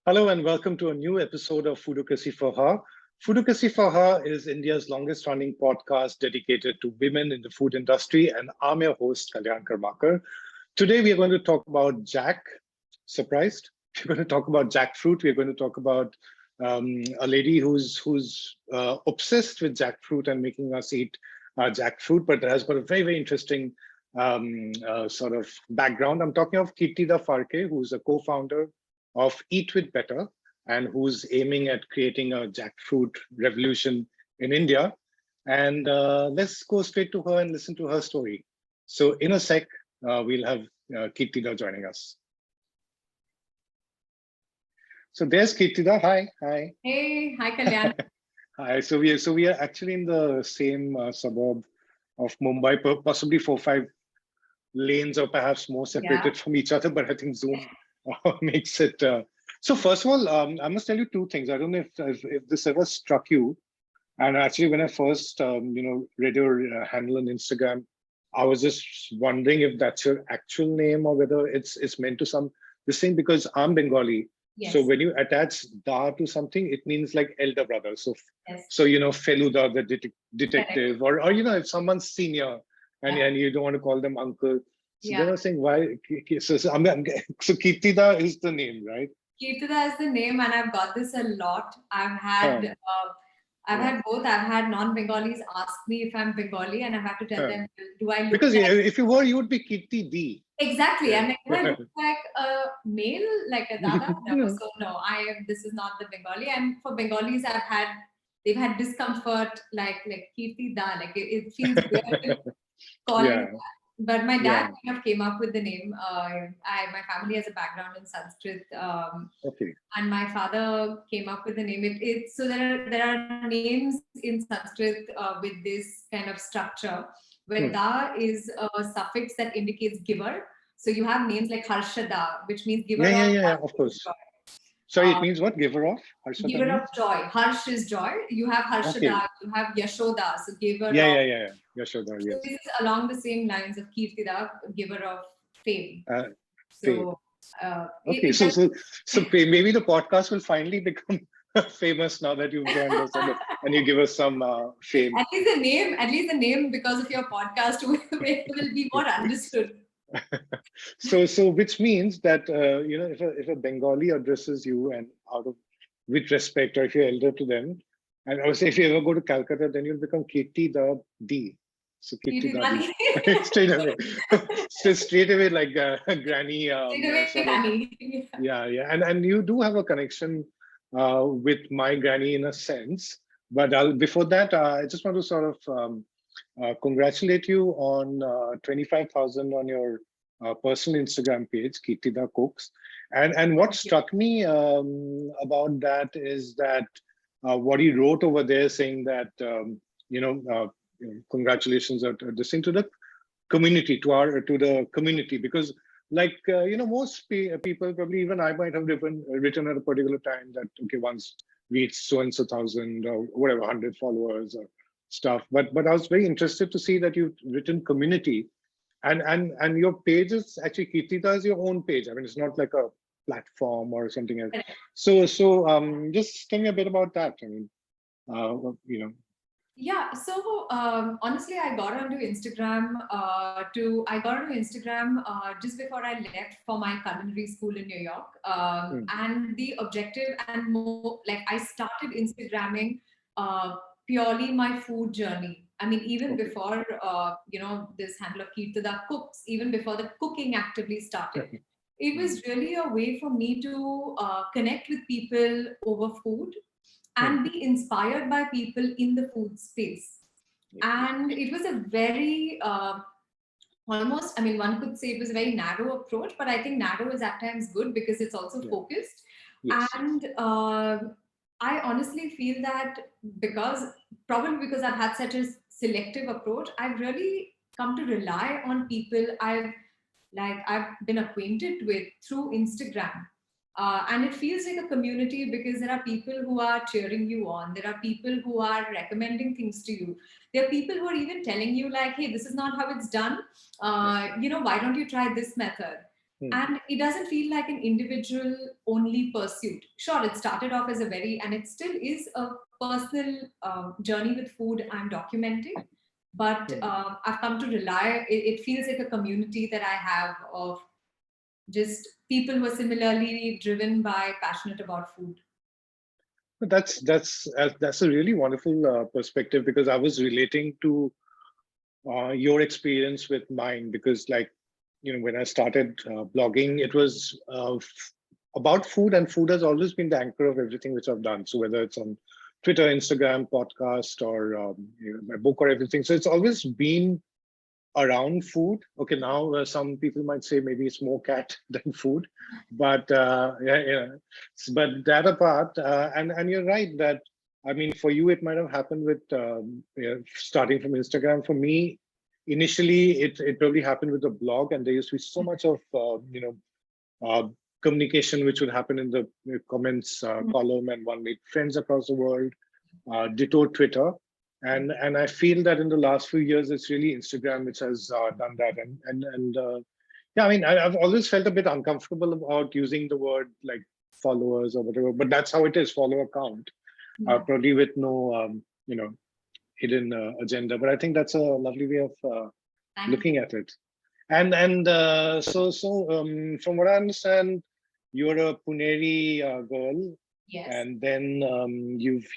Hello and welcome to a new episode of Foodocracy for Her. Foodocracy for Her is India's longest running podcast dedicated to women in the food industry, and I'm your host, Kalyan Karmakar. Today we are going to talk about Jack. Surprised? We're going to talk about jackfruit. We're going to talk about a lady who's obsessed with jackfruit and making us eat jackfruit, but has got a very interesting sort of background. I'm talking of Keertida Phadke, who's a co-founder of Eat with Better, and who's aiming at creating a jackfruit revolution in India. And let's go straight to her and listen to her story. So in a sec, we'll have Keertida joining us. So there's Keertida. Hi. Hey, hi Kalyan. Hi. So we are actually in the same suburb of Mumbai, possibly 4-5 lanes or perhaps more separated from each other. But I think Zoom makes it. So first of all, I must tell you two things. I don't know if this ever struck you. And actually, when I first read your handle on Instagram, I was just wondering if that's your actual name or whether it's meant to some this thing, because I'm Bengali. Yes. So when you attach da to something, it means like elder brother. So Yes. so Feluda, the detective, or if someone's senior and you don't want to call them uncle. So then I was saying, why? So Keertida is the name, right? Keertida is the name, and I've got this a lot. I've had both. I've had non-Bengalis ask me if I'm Bengali, and I've had to tell them, do I look because like... if you were, you would be Keertidi. Exactly. And do I look like a male, like a dada? No. So no, this is not the Bengali. And for Bengalis, they've had discomfort, like Keertida, like it feels weird to call it that. But my dad kind of came up with the name. My family has a background in Sanskrit, and my father came up with the name. So there are names in Sanskrit with this kind of structure, where da is a suffix that indicates giver. So you have names like Harshada, which means giver of course. Sorry, it means what? Giver of? Harshada giver means? Of joy. Harsh is joy. You have Harshada, you have Yashoda, so giver of... Yashoda, yes. So this is along the same lines of Keertida, giver of fame. So maybe the podcast will finally become famous now that you've joined us and you give us some fame. At least the name because of your podcast will be more understood. So which means that if a Bengali addresses you and out of with respect, or if you're elder to them, and I would say if you ever go to Calcutta, then you'll become Keertida D. So Keertida D. straight away like granny. Granny. And you do have a connection with my granny in a sense. But before that, I just want to sort of congratulate you on 25,000 on your personal Instagram page, Keertida Cooks. And what struck me about that is that what he wrote over there, saying that congratulations are this thing to the community, to the community, because most people, probably even I might have written at a particular time that once reach so and so thousand or whatever 100 followers or stuff, but I was very interested to see that you've written community, and your page is actually Keertida is your own page. I mean, it's not like a platform or something else. So just tell me a bit about that. I mean, Yeah. So honestly, I got onto Instagram just before I left for my culinary school in New York. And the objective and more like I started Instagramming purely my food journey. I mean, even before this handle of Keertida Cooks, even before the cooking actively started, it was really a way for me to connect with people over food and be inspired by people in the food space. And it was a very almost, I mean, one could say it was a very narrow approach, but I think narrow is at times good because it's also focused. And I honestly feel that probably because I've had such a selective approach, I've really come to rely on people I've been acquainted with through Instagram. And it feels like a community because there are people who are cheering you on. There are people who are recommending things to you. There are people who are even telling you like, hey, this is not how it's done. Why don't you try this method? And it doesn't feel like an individual only pursuit. Sure, it started off as a very, and it still is a personal journey with food I'm documenting. But I've come to rely, it feels like a community that I have of just people who are similarly driven by, passionate about food. That's a really wonderful perspective, because I was relating to your experience with mine, because like, when I started blogging, it was about food, and food has always been the anchor of everything which I've done. So whether it's on Twitter, Instagram, podcast, or my book or everything, so it's always been around food. Okay, now some people might say maybe it's more cat than food, but but that apart, and you're right that, I mean, for you it might have happened with starting from Instagram. For me, initially it probably happened with a blog, and there used to be so much of uh, communication which would happen in the comments column, and one made friends across the world. Ditto Twitter. And I feel that in the last few years, it's really Instagram which has done that. And yeah, I mean, I've always felt a bit uncomfortable about using the word like followers or whatever, but that's how it is, follow account, probably with no, hidden agenda. But I think that's a lovely way of looking at it. So from what I understand, you're a Puneri girl. Yes. And then you've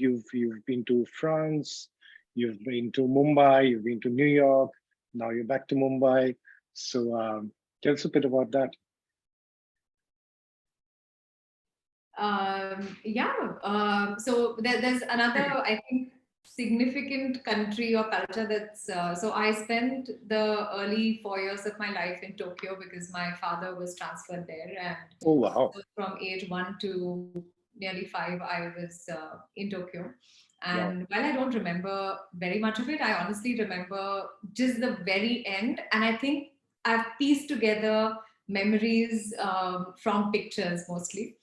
been to France, you've been to Mumbai, you've been to New York. Now you're back to Mumbai. So tell us a bit about that. So there's another, I think, significant country or culture that's. So I spent the early 4 years of my life in Tokyo because my father was transferred there, and oh wow, so from age 1 to nearly 5, I was in Tokyo. And while I don't remember very much of it, I honestly remember just the very end. And I think I've pieced together memories from pictures mostly.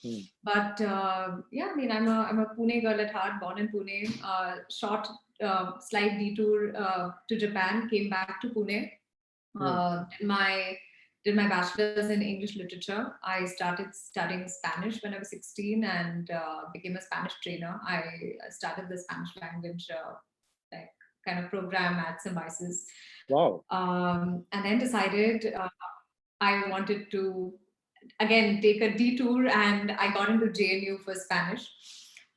But yeah, I mean, I'm a Pune girl at heart, born in Pune. Short slight detour to Japan, came back to Pune. Did my bachelor's in English literature. I started studying Spanish when I was 16 and became a Spanish trainer. I started the Spanish language like kind of program at Symbiosis. Wow. And then decided I wanted to again take a detour, and I got into JNU for Spanish.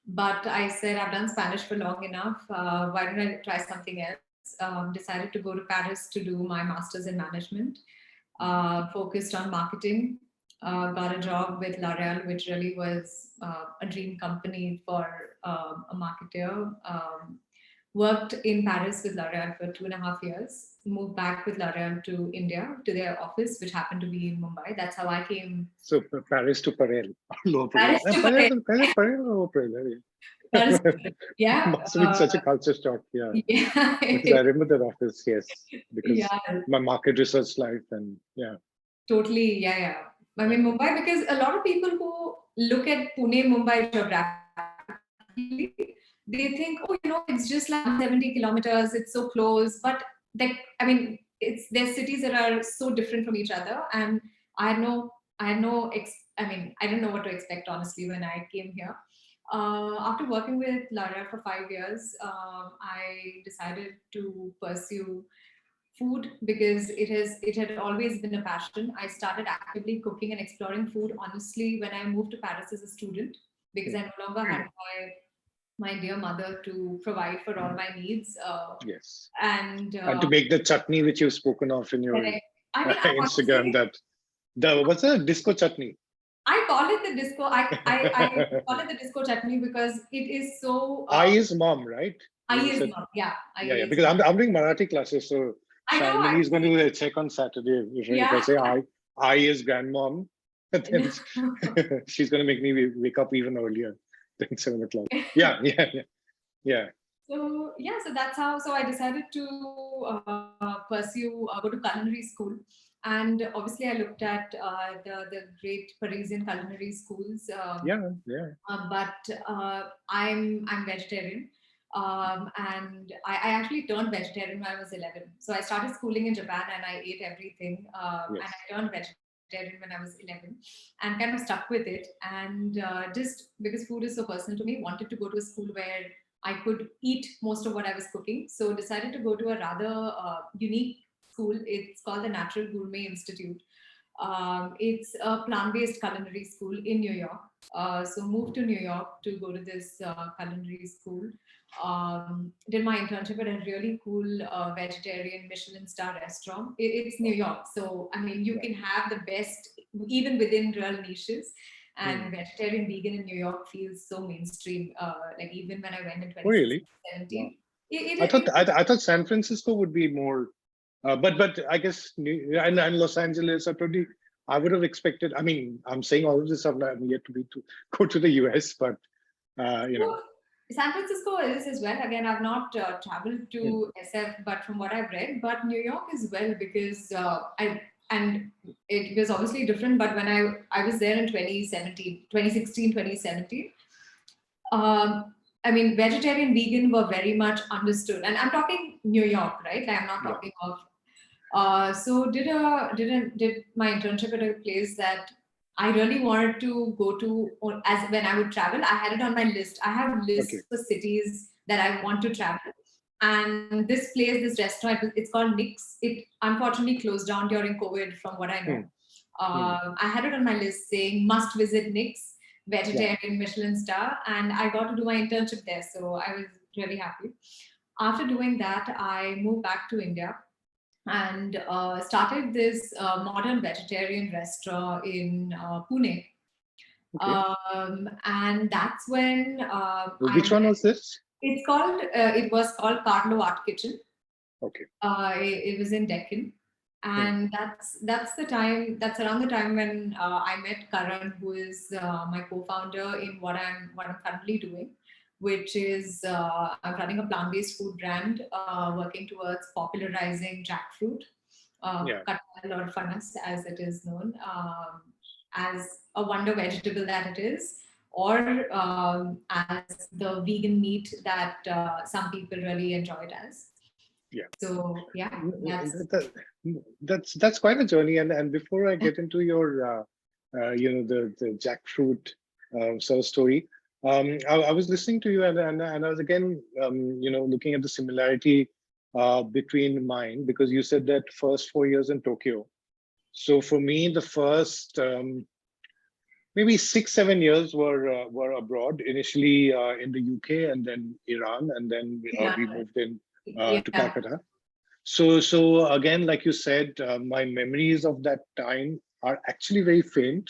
But I said, I've done Spanish for long enough. Why don't I try something else? Decided to go to Paris to do my master's in management, focused on marketing. Got a job with L'Oreal, which really was a dream company for a marketer. Worked in Paris with L'Oreal for 2.5 years, moved back with L'Oreal to India, to their office, which happened to be in Mumbai. That's how I came. So Paris to Parel. Paris to Parel. Yeah. Must have been such a culture shock. Yeah. Yeah. Because I remember that office, yes. Because Yeah. my market research life, and yeah. Totally. Yeah. I mean, Mumbai, because a lot of people who look at Pune, Mumbai geographically, they think, oh, it's just like 170 kilometers, it's so close. But I mean, there's cities that are so different from each other. And I didn't know what to expect, honestly, when I came here. After working with L'Oreal for 5 years, I decided to pursue food because it had always been a passion. I started actively cooking and exploring food, honestly, when I moved to Paris as a student, because I no longer had my dear mother to provide for all my needs. Yes. And to make the chutney which you've spoken of in your Instagram, what's a disco chutney? I call it the disco. I call it the disco chutney because it is so. I is mom, right? I is mom. Yeah. Yeah. Because I'm doing Marathi classes, so Shalini is going to check on Saturday. If I say I is grandmom, then she's going to make me wake up even earlier than 7 o'clock. Yeah. So that's how. So I decided to go to culinary school, and obviously I looked at the great Parisian culinary schools. But I'm vegetarian. And I actually turned vegetarian when I was 11. So I started schooling in Japan and I ate everything. And I turned vegetarian vegetarian when I was 11 and kind of stuck with it. And just because food is so personal to me, wanted to go to a school where I could eat most of what I was cooking. So decided to go to a rather unique school. It's called the Natural Gourmet Institute. It's a plant-based culinary school in New York. So moved to New York to go to this culinary school. Did my internship at a really cool vegetarian Michelin star restaurant. It's New York, so I mean you can have the best even within real niches. And vegetarian vegan in New York feels so mainstream. Like even when I went in Oh, really? 2017, Wow. it, I thought it, I thought San Francisco would be more, but I guess and Los Angeles are probably. I would have expected. I mean, I'm saying all of this stuff. I'm yet to be to go to the US, but you know. Well, San Francisco is as well. Again, I've not traveled Hmm. to SF, but from what I've read, but New York as well because I and it was obviously different. But when I was there in 2017, 2016, 2017, I mean, vegetarian, vegan were very much understood, and I'm talking New York, right? Like, I'm not Yeah. talking of so did my internship at a place that I really wanted to go to or as when I would travel. I had it on my list. I have Okay. lists for cities that I want to travel. And this place, this restaurant, it's called Nick's. It unfortunately closed down during COVID, from what I know. Hmm. Hmm. I had it on my list saying must visit Nick's, Yeah. vegetarian Michelin star, and I got to do my internship there. So I was really happy. After doing that, I moved back to India and started this modern vegetarian restaurant in Pune. Okay. And that's when I Which one met. was this? It was called Carlo Art Kitchen. Okay. It was in Deccan, Hmm. and that's the time. That's around the time when I met Karan, who is my co-founder in what I'm currently doing, which is I'm running a plant-based food brand, working towards popularizing jackfruit, Yeah. Katal or fanas as it is known, as a wonder vegetable that it is, or as the vegan meat that some people really enjoy it as. Yeah. So yeah, that's That's quite a journey. And before I get into your the jackfruit sort of story, I was listening to you and I was again looking at the similarity between mine because you said that first 4 years in Tokyo. So for me, the first maybe 6 7 years were abroad. Initially in the UK and then Iran, and then yeah, we moved in to yeah. Calcutta. So again, like you said, my memories of that time are actually very faint,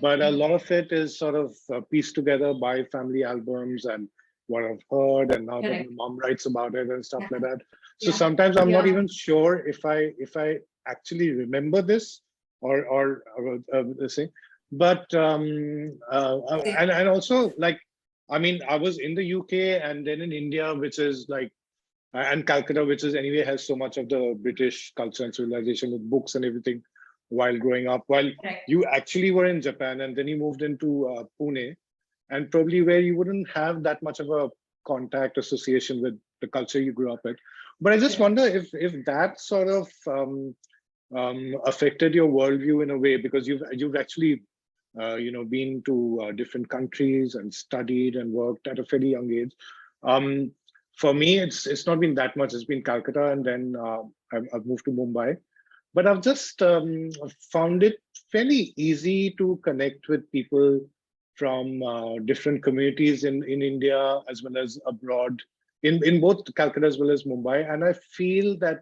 but a Mhm. lot of it is sort of pieced together by family albums and what I've heard, and now that my Correct. mom writes about it and stuff Yeah, like that. So yeah, sometimes I'm not yeah. even sure if I actually remember this or this thing. But Same. and also like I mean I was in the UK and then in India, which is like and Calcutta, which is anyway has so much of the British culture and civilization with books and everything while growing up. While Right. you actually were in Japan and then you moved into Pune, and probably where you wouldn't have that much of a contact association with the culture you grew up with. But I just Correct. wonder if that sort of affected your worldview in a way because you've actually been to different countries and studied and worked at a fairly young age. Um, for me, it's not been that much. It's been Calcutta, and then I've moved to Mumbai. But I've just found it fairly easy to connect with people from different communities in India as well as abroad, in both Calcutta as well as Mumbai. And I feel that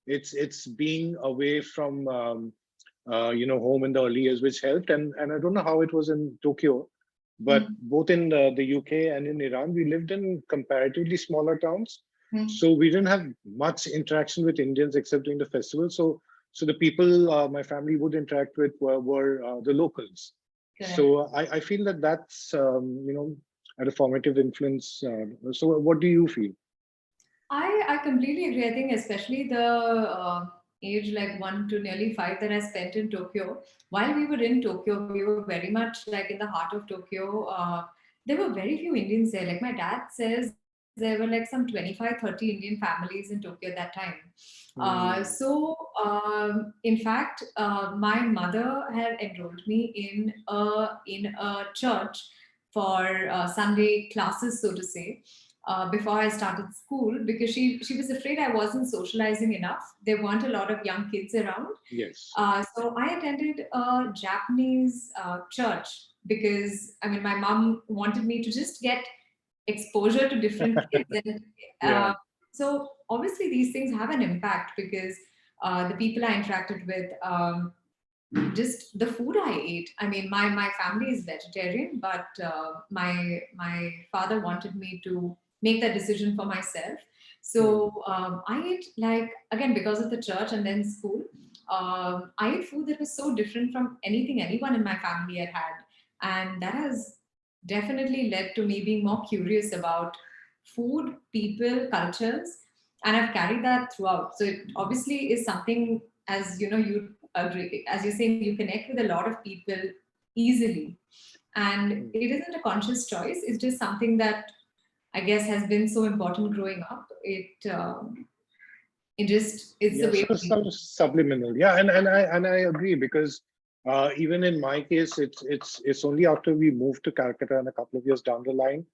it's being away from home in the early years, which helped. And I don't know how it was in Tokyo, but Mm, both in the UK and in Iran, we lived in comparatively smaller towns. mm, So we didn't have much interaction with Indians except during the festival. So the people my family would interact with were the locals. correct. So I feel that that's had a formative influence. So what do you feel? I completely agree. I think especially the age like 1 to nearly 5 that I spent in Tokyo. While we were in Tokyo, we were very much like in the heart of Tokyo. There were very few Indians there. Like my dad says there were like some 25, 30 Indian families in Tokyo at that time. In fact, my mother had enrolled me in a church for Sunday classes, so to say, before I started school, because she was afraid I wasn't socializing enough. There weren't a lot of young kids around. Yes. So I attended a Japanese church because I mean my mom wanted me to just get exposure to different kids, and Yeah. so obviously these things have an impact because the people I interacted with. Just the food I ate. I mean, my family is vegetarian, but my father wanted me to make that decision for myself. So I ate, like, again, because of the church and then school. I ate food that was so different from anything anyone in my family had had, and that has definitely led to me being more curious about food, people, cultures, and I've carried that throughout. So it obviously is something, as you know, you agree, as you're saying, you connect with a lot of people easily, and Mm. it isn't a conscious choice. It's just something that I guess has been so important growing up. It just, it's the Yeah, way so we some subliminal. Yeah, and I agree because even in my case, it's only after we moved to Calcutta and a couple of years down the line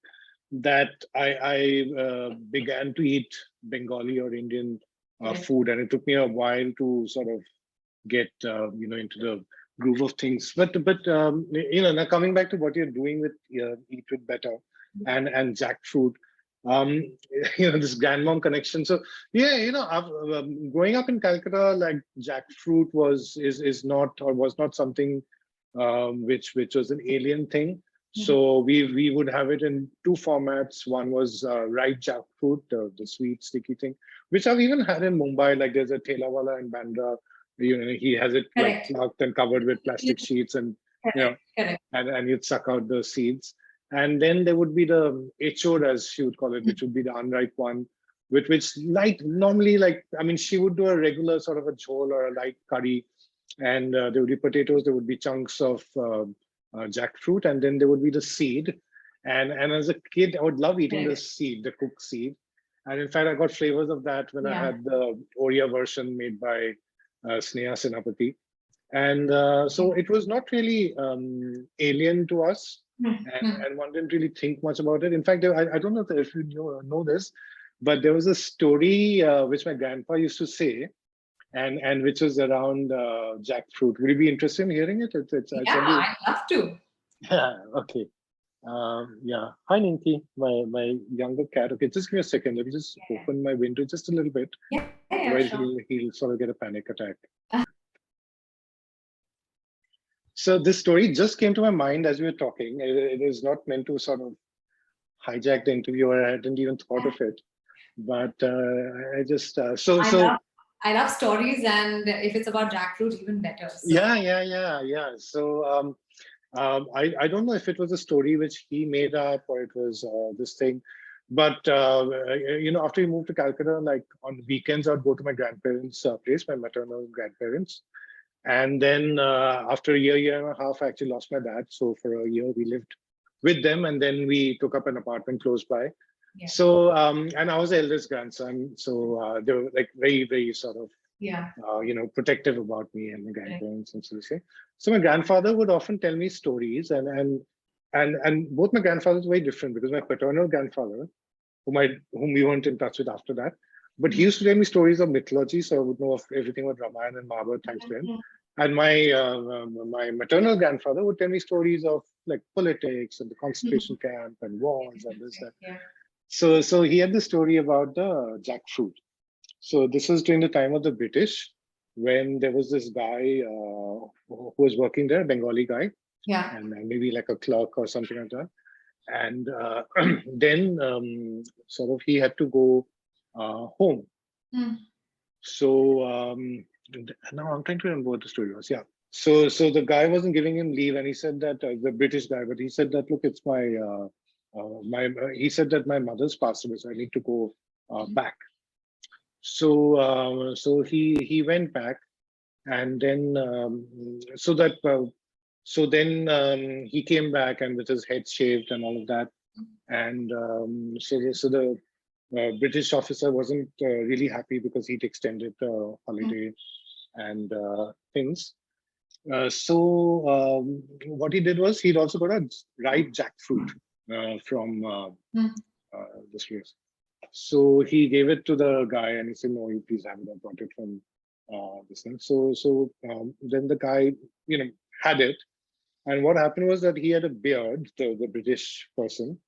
that I began to eat Bengali or Indian correct. food, and it took me a while to sort of get into the groove of things. But now coming back to what you're doing with Eat with Better and Jackfruit, um, this grandmom connection. So yeah, growing up in Calcutta, like jackfruit is not or was not something which was an alien thing. Mhm. So we would have it in two formats. One was ripe jackfruit, the sweet sticky thing, which I've even had in Mumbai. Like there's a Thelawala in Bandra. He has it like Correct. plucked and covered with plastic sheets, and you know, Correct. Correct. and you'd suck out the seeds. And then there would be the echod, as she would call it, which would be the unripe one, which light normally, like, I mean, she would do a regular sort of a jhol or a light curry, and there would be potatoes, there would be chunks of jackfruit, and then there would be the seed. And as a kid, I would love eating the Correct. seed, the cooked seed. And in fact, I got flavors of that when I Yeah. had the Oriya version made by Sneha Senapati. And so it was not really alien to us, Mhm. and one didn't really think much about it. In fact, I don't know if you know this, but there was a story which my grandpa used to say, and which was around jackfruit. Would you be interested in hearing it? I'll Yeah, send you. I'd love to. Yeah, okay. Yeah. Hi, Ninki, my younger cat. Okay, just give me a second. Let me just Yeah, open my window just a little bit. yeah, yeah, Otherwise, sure. he'll sort of get a panic attack. So this story just came to my mind as we were talking. It is not meant to sort of hijack the interview, or I hadn't even thought of it. But I just I love I love stories, and if it's about jackfruit, even better. So yeah. So I don't know if it was a story which he made up or it was this thing, but after we moved to Calcutta, like on weekends, I'd go to my grandparents' place, my maternal grandparents, and then after a year and a half, I actually lost my dad. So for a year, we lived with them, and then we took up an apartment close by. yeah, So and I was the eldest grandson, so they were like very, very sort of yeah, protective about me and my correct. grandparents and so to say. So my grandfather would often tell me stories, and both my grandfathers were very different because my paternal grandfather, whom we weren't in touch with after that, but he Mhm. used to tell me stories of mythology, so I would know of everything about Ramayana and Mahabharata thanks to him. Mhm. And my maternal grandfather would tell me stories of like politics and the concentration Mhm. camp and wars and this Interesting. that. Yeah. So he had the story about the jackfruit. So this was during the time of the British, when there was this guy who was working there, a Bengali guy, Yeah. and maybe like a clerk or something like that. And then sort of he had to go home. Mm. So now I'm trying to remember what the story was. Yeah. So the guy wasn't giving him leave, and he said that the British guy, but he said that look, it's he said that my mother's passed away, so I need to go back. So he went back, and then he came back and with his head shaved and all of that, and so the British officer wasn't really happy because he'd extended the holiday and things. So what he did was he'd also got a ripe jackfruit from this place. So he gave it to the guy and he said, "No, you please have it. I brought it from this thing." So then the guy, had it. And what happened was that he had a beard, the British person,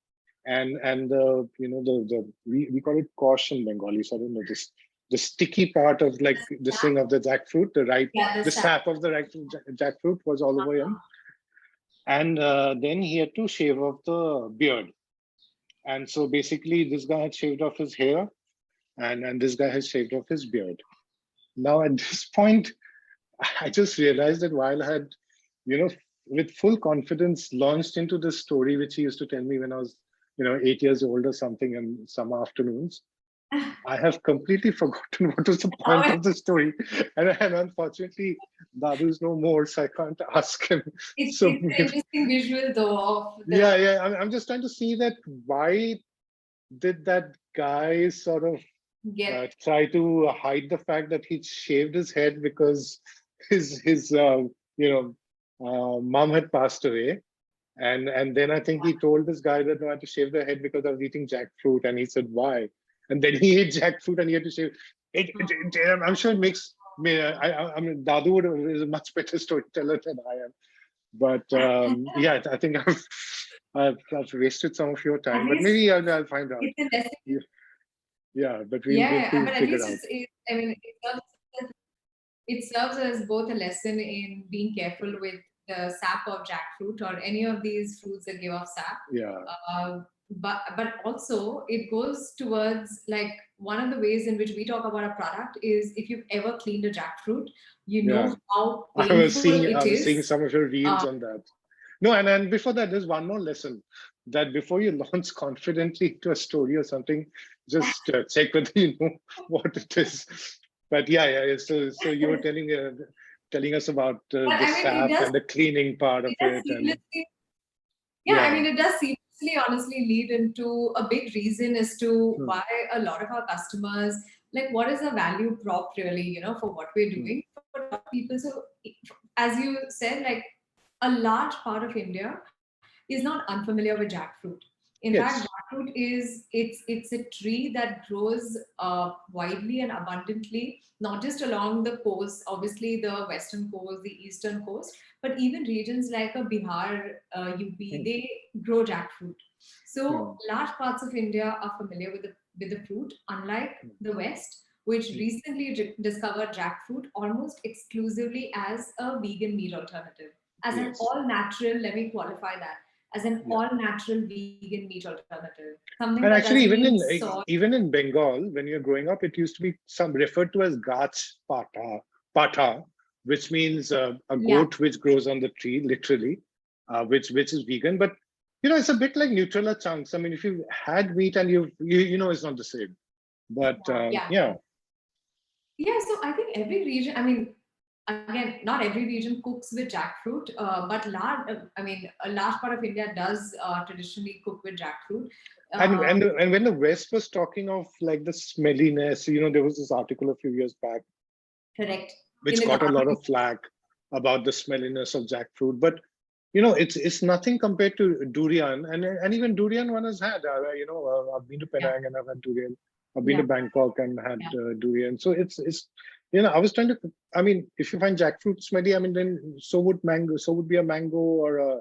and we call it kosh in Bengali. So I don't know, this the sticky part of like this thing of the jackfruit, Yeah, the the sap. sap of the jackfruit was all over him. And then he had to shave off the beard. And so basically, this guy had shaved off his hair, and this guy has shaved off his beard. Now at this point, I just realized that while I had, you know, with full confidence launched into this story, which he used to tell me when I was, 8 years old or something in summer afternoons, I have completely forgotten what was the point Oh, of the story. And unfortunately, Dadu's no more, so I can't ask him. it's So an interesting visual though of the yeah, I'm just trying to see that why did that guy sort of get. try to hide the fact that he shaved his head because his mom had passed away, and then I think he told this guy that no, I had to shave the head because I was eating jackfruit, and he said why, and then he ate jackfruit and he had to shave. I'm sure it makes me. I mean, Dadu is a much better storyteller than I am, but yeah, I think I've wasted some of your At time, but least maybe I'll find out. it's a lesson. Yeah, but we'll Yeah, but at figure least out. I mean, it serves as both a lesson in being careful with the sap of jackfruit or any of these fruits that give off sap. Yeah, But also it goes towards like one of the ways in which we talk about a product is if you've ever cleaned a jackfruit, you yeah. know how I was painful seeing it I was seeing is. some of your reels Uh, on that. No, and before that, there's one more lesson that before you launch confidently to a story or something, just check whether you know what it is. But yeah. So you were telling us about but the I mean, sap and the cleaning part of it does it, and seamlessly. Yeah, I yeah, mean, it does seamlessly, honestly, lead into a big reason as to hmm, why a lot of our customers, like, what is a value prop really, for what we're hmm, doing for a lot of people. So, as you said, like, a large part of India is not unfamiliar with jackfruit. In fact, yes, jackfruit it's a tree that grows widely and abundantly, not just along the coast, obviously the western coast, the eastern coast, but even regions like a Bihar, UP, hmm, they grow jackfruit. hmm, So large parts of India are familiar with the fruit, unlike hmm, the West, which hmm, recently discovered jackfruit almost exclusively as a vegan meat alternative, as an yes, all natural. Let me qualify that as an yeah. all natural vegan meat alternative, something that And doesn't actually, use soy. even in Bengal, when you're growing up, it used to be some referred to as gach pata, which means a Yeah. goat which grows on the tree, literally, which is vegan. But it's a bit like Nutella chunks. I mean, if you had meat and you know it's not the same. But Yeah. yeah, Yeah, so I think every region, I mean, again, not every region cooks with jackfruit, but I mean, a large part of India does traditionally cook with jackfruit. and Uh, and and when the West was talking of like the smelliness, there was this article a few years back Correct. In which the got a lot government, of flack about the smelliness of jackfruit. But it's nothing compared to durian, and even durian one has had. I've been to yeah, Penang and I've had durian. I've been to yeah, Bangkok and had yeah. durian. So it's I was trying to. I mean, if you find jackfruit smelly, I mean, then so would mango. So would be a mango or a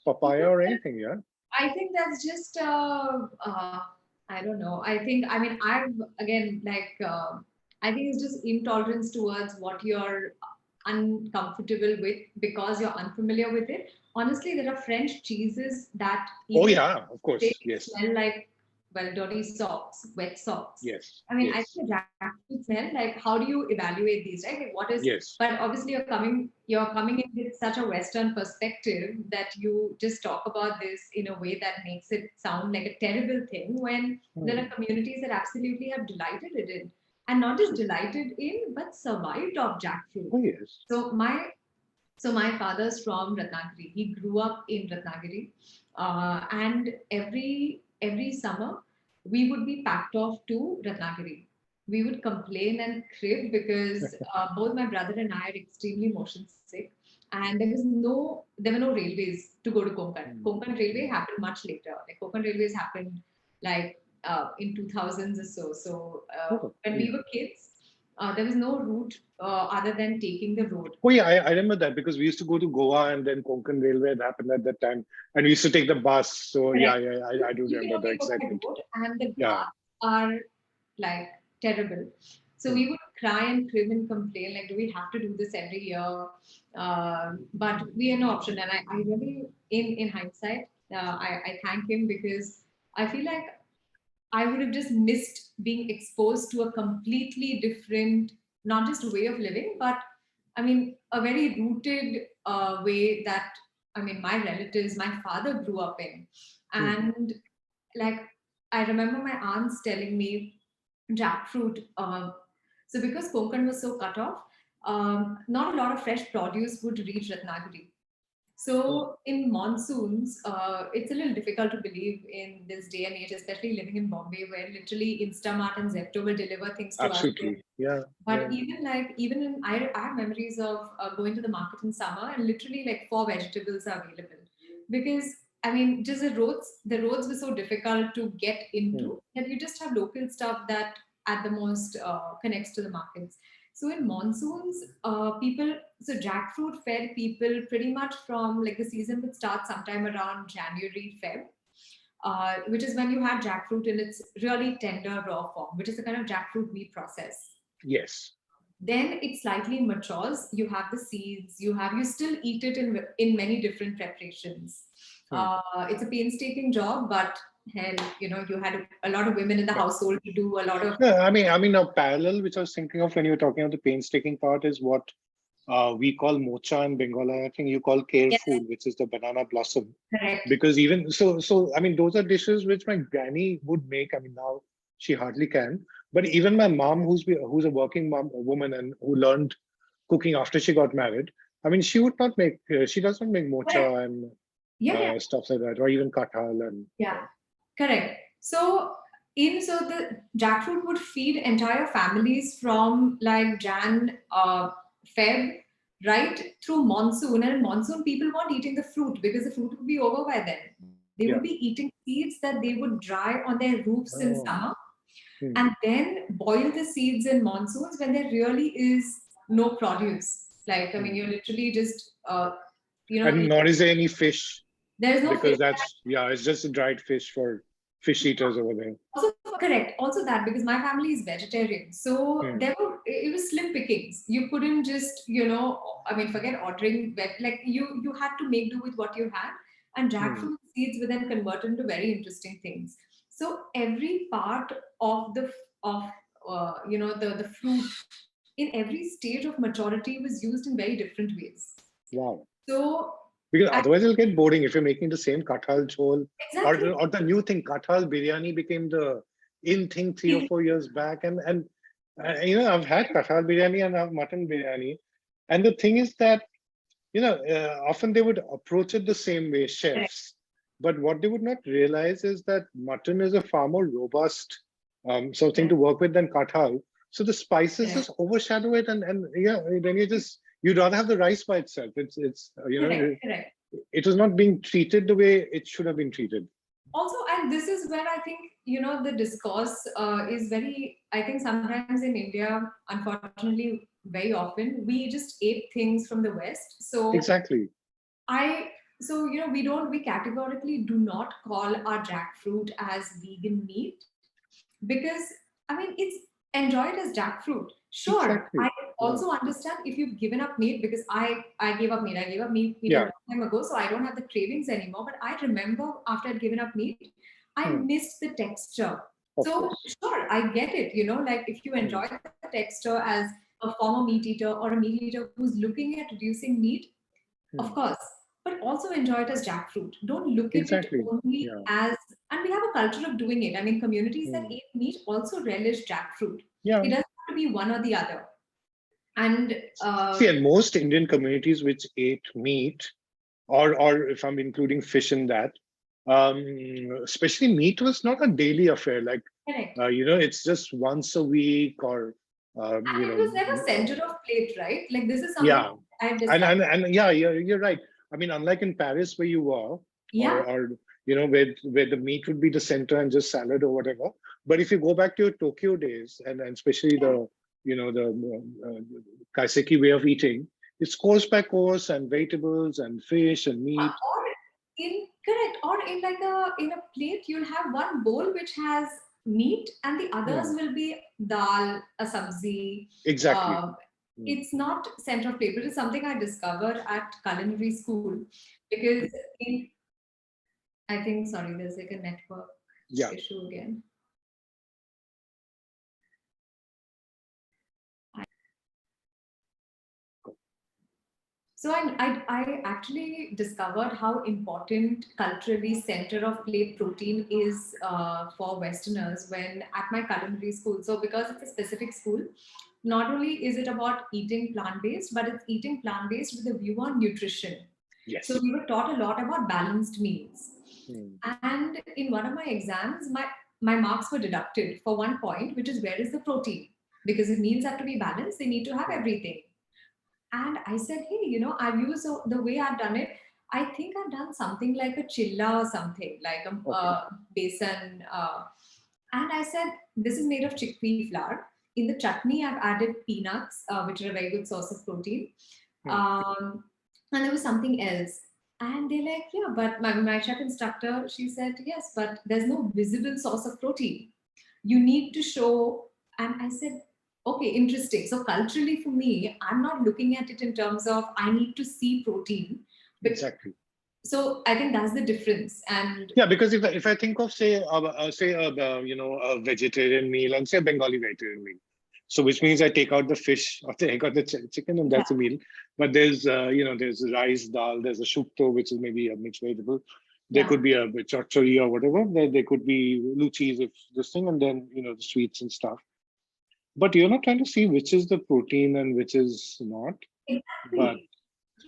papaya or anything. Yeah. I think that's just I don't know. I mean I've again like I think it's just intolerance towards what you're uncomfortable with because you're unfamiliar with it. Honestly, there are French cheeses that Oh even yeah, of they course. Yes. smell like dirty socks, wet socks. Yes. I mean, I Yes. think the jackfruit smell, like how do you evaluate these, right? Like what is, Yes. but obviously you're coming in with such a Western perspective that you just talk about this in a way that makes it sound like a terrible thing when there are Hmm. communities that absolutely have delighted in it. And not just True. delighted in, but survived off jackfruit. Oh yes. So my father's from Ratnagiri. He grew up in Ratnagiri, and every summer we would be packed off to Ratnagiri. We would complain and crib because both my brother and I are extremely motion sick, and there were no railways to go to Konkan. Konkan railway happened much later. Like Konkan railways happened like in 2000s or so. So when we were kids, there was no route other than taking the road. Oh yeah, I remember that because we used to go to Goa and then Konkan Railway had happened at that time, and we used to take the bus. So Correct. I do You can remember the only go by excitement. road, and the Yeah. ghats are like terrible. So we would cry and crib and complain, like, do we have to do this every year? But we had no option. And I really, in hindsight, I thank him because I feel like I would have just missed being exposed to a completely different, not just way of living, but I mean, a very rooted way that, I mean, my relatives, my father grew up in. And like, I remember my aunts telling me jackfruit. So because Konkan was so cut off, not a lot of fresh produce would reach Ratnagiri. So in monsoons, it's a little difficult to believe in this day and age, especially living in Bombay, where literally Instamart and Zepto will deliver things to us. Absolutely. Yeah. But even in I have memories of going to the market in summer and literally like 4 vegetables are available because I mean just the roads were so difficult to get into that you just have local stuff that at the most connects to the markets. So in monsoons, so jackfruit fed people pretty much from like the season would start sometime around January, Feb, which is when you had jackfruit in its really tender raw form, which is the kind of jackfruit we process. Yes. Then it slightly matures. You have the seeds. You still eat it in many different preparations. It's a painstaking job, but hell, you had a lot of women in the household to do a lot of. Yeah, I mean, a parallel which I was thinking of when you were talking about the painstaking part is what we call mocha in Bengal. I think you call Yes, Keertida, which is the banana blossom. correct. Because even I mean, those are dishes which my granny would make. I mean, now she hardly can. But even my mom, who's a working woman and who learned cooking after she got married, I mean, she would not make. She does not make mocha and Yeah, stuff like that, or even kathal and. yeah, correct. So the jackfruit would feed entire families from like Jan, Feb, right through monsoon. And in monsoon, people weren't eating the fruit because the fruit would be over by then. They would be eating seeds that they would dry on their roofs in summer, and then boil the seeds in monsoons when there really is no produce. Like I mean, you're literally just And nor is there any fish. There's no because fish. it's just a dried fish for fish eaters over there. Also, correct. Also that because my family is vegetarian, so it was slim pickings. You couldn't just I mean forget ordering like you had to make do with what you had, and jackfruit seeds were then converted into very interesting things. So every part of the fruit in every stage of maturity was used in very different ways. Wow. So because otherwise it'll get boring if you're making the same kathal jhol. exactly. Or the new thing, kathal biryani became the in thing 3 or 4 years back. And I've had kathal biryani and I've mutton biryani. And the thing is that, often they would approach it the same way, chefs. But what they would not realize is that mutton is a far more robust something to work with than kathal. So the spices just overshadow it, and then you'd rather have the rice by itself. It's Correct. it was not being treated the way it should have been treated. Also, and this is where I think the discourse is very. I think sometimes in India, unfortunately, very often we just ate things from the West. So exactly. We categorically do not call our jackfruit as vegan meat because I mean it's enjoyed as jackfruit. Sure, exactly. I also understand if you've given up meat because I gave up meat. I gave up meat a long time ago, so I don't have the cravings anymore. But I remember after I'd given up meat, I missed the texture. So sure, I get it. Like if you enjoy the texture as a former meat eater or a meat eater who's looking at reducing meat, of course, but also enjoy it as jackfruit. Don't look at it only as, and we have a culture of doing it. I mean, communities that eat meat also relish jackfruit. Yeah. It doesn't have to be one or the other. And see, and most Indian communities which ate meat, or if I'm including fish in that, especially meat was not a daily affair. Like, Correct. it's just once a week or, And it was never center of plate, right? Like this is something yeah. I've And, discovered. and yeah, you're right. I mean, unlike in Paris where you were, Yeah. or where the meat would be the center and just salad or whatever. But if you go back to your Tokyo days, and especially Yeah. the kaiseki way of eating, it's course by course and vegetables and fish and meat. Or in correct, or in like a plate, you'll have one bowl which has meat, and the others Hmm. will be dal, a sabzi. Exactly. Uh, Hmm. it's not center of plate, but it's something I discovered at culinary school because in I think sorry, there's like a network Yeah. issue again. So I actually discovered how important culturally center of plate protein is for Westerners when at my culinary school. So because it's a specific school, not only is it about eating plant-based, but it's eating plant-based with a view on nutrition. So Yes. we were taught a lot about balanced meals. Hmm. And in one of my exams, my marks were deducted for one point, which is where is the protein? Because if meals have to be balanced, they need to have Hmm. everything. And I said, hey, I've used the way I've done it. I think I've done something like a chilla or something, like a Okay. besan. And I said, this is made of chickpea flour. In the chutney, I've added peanuts, which are a very good source of protein. Hmm. Um, and there was something else. And they're like, yeah, but my chef instructor, she said, yes, but there's no visible source of protein. You need to show. And I said, okay, interesting. So culturally for me, I'm not looking at it in terms of I need to see protein. But Exactly. so I think that's the difference. And Yeah, because if I think of a vegetarian meal and say a Bengali vegetarian meal, so which means I take out the fish or take out the chicken and yeah, that's a meal. But there's rice, dal, there's a shukto which is maybe a mixed vegetable. There yeah, could be a chachori or whatever. There could be luchis if this thing, and then the sweets and stuff. But you're not trying to see which is the protein and which is not. But exactly.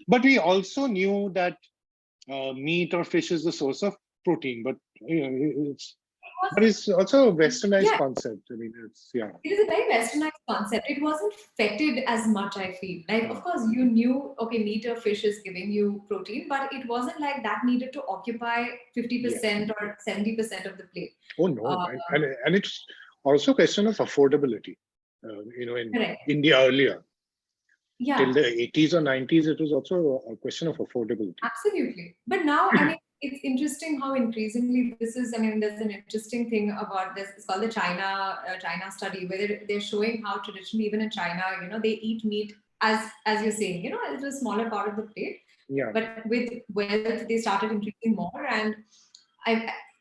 but we also knew that meat or fish is the source of protein, but it's It but wasn't, it's also a westernized yeah, concept. I mean, it's yeah. it is a very westernized concept. It wasn't fetid as much, I feel. Like, of Mm. course, you knew, okay, meat or fish is giving you protein, but it wasn't like that needed to occupy Yes. 50% or 70% of the plate. Oh no, Uh, and it's also a question of affordability. In correct. India earlier till Yeah. the 80s or 90s, it was also a question of affordability. Absolutely. But now, I mean, it's interesting how increasingly this is. I mean, there's an interesting thing about this. It's called the China study, where they're showing how traditionally, even in China, they eat meat as you're saying, it's a smaller part of the plate. Yeah. But with wealth, they started increasing more, and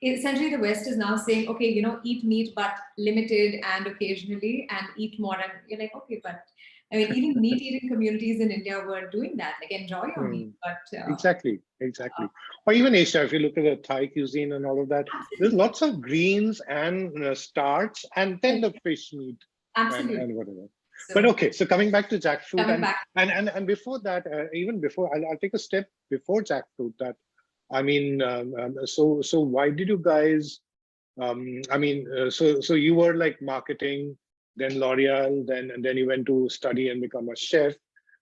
essentially the West is now saying, okay, eat meat but limited and occasionally, and eat more. And you're like, okay, but I mean, even meat eating communities in India were doing that. Like, enjoy your meat, Mm. but Exactly, exactly. Or even Asia, if you look at the Thai cuisine and all of that, there's absolutely, lots of greens and starch, and then the fish meat absolutely. and whatever. But So okay, so coming back to jackfruit, coming and back, and before that, even before, I'll take a step before jackfruit. That I mean, so why did you guys? So you were like marketing, then L'Oreal, then you went to study and become a chef.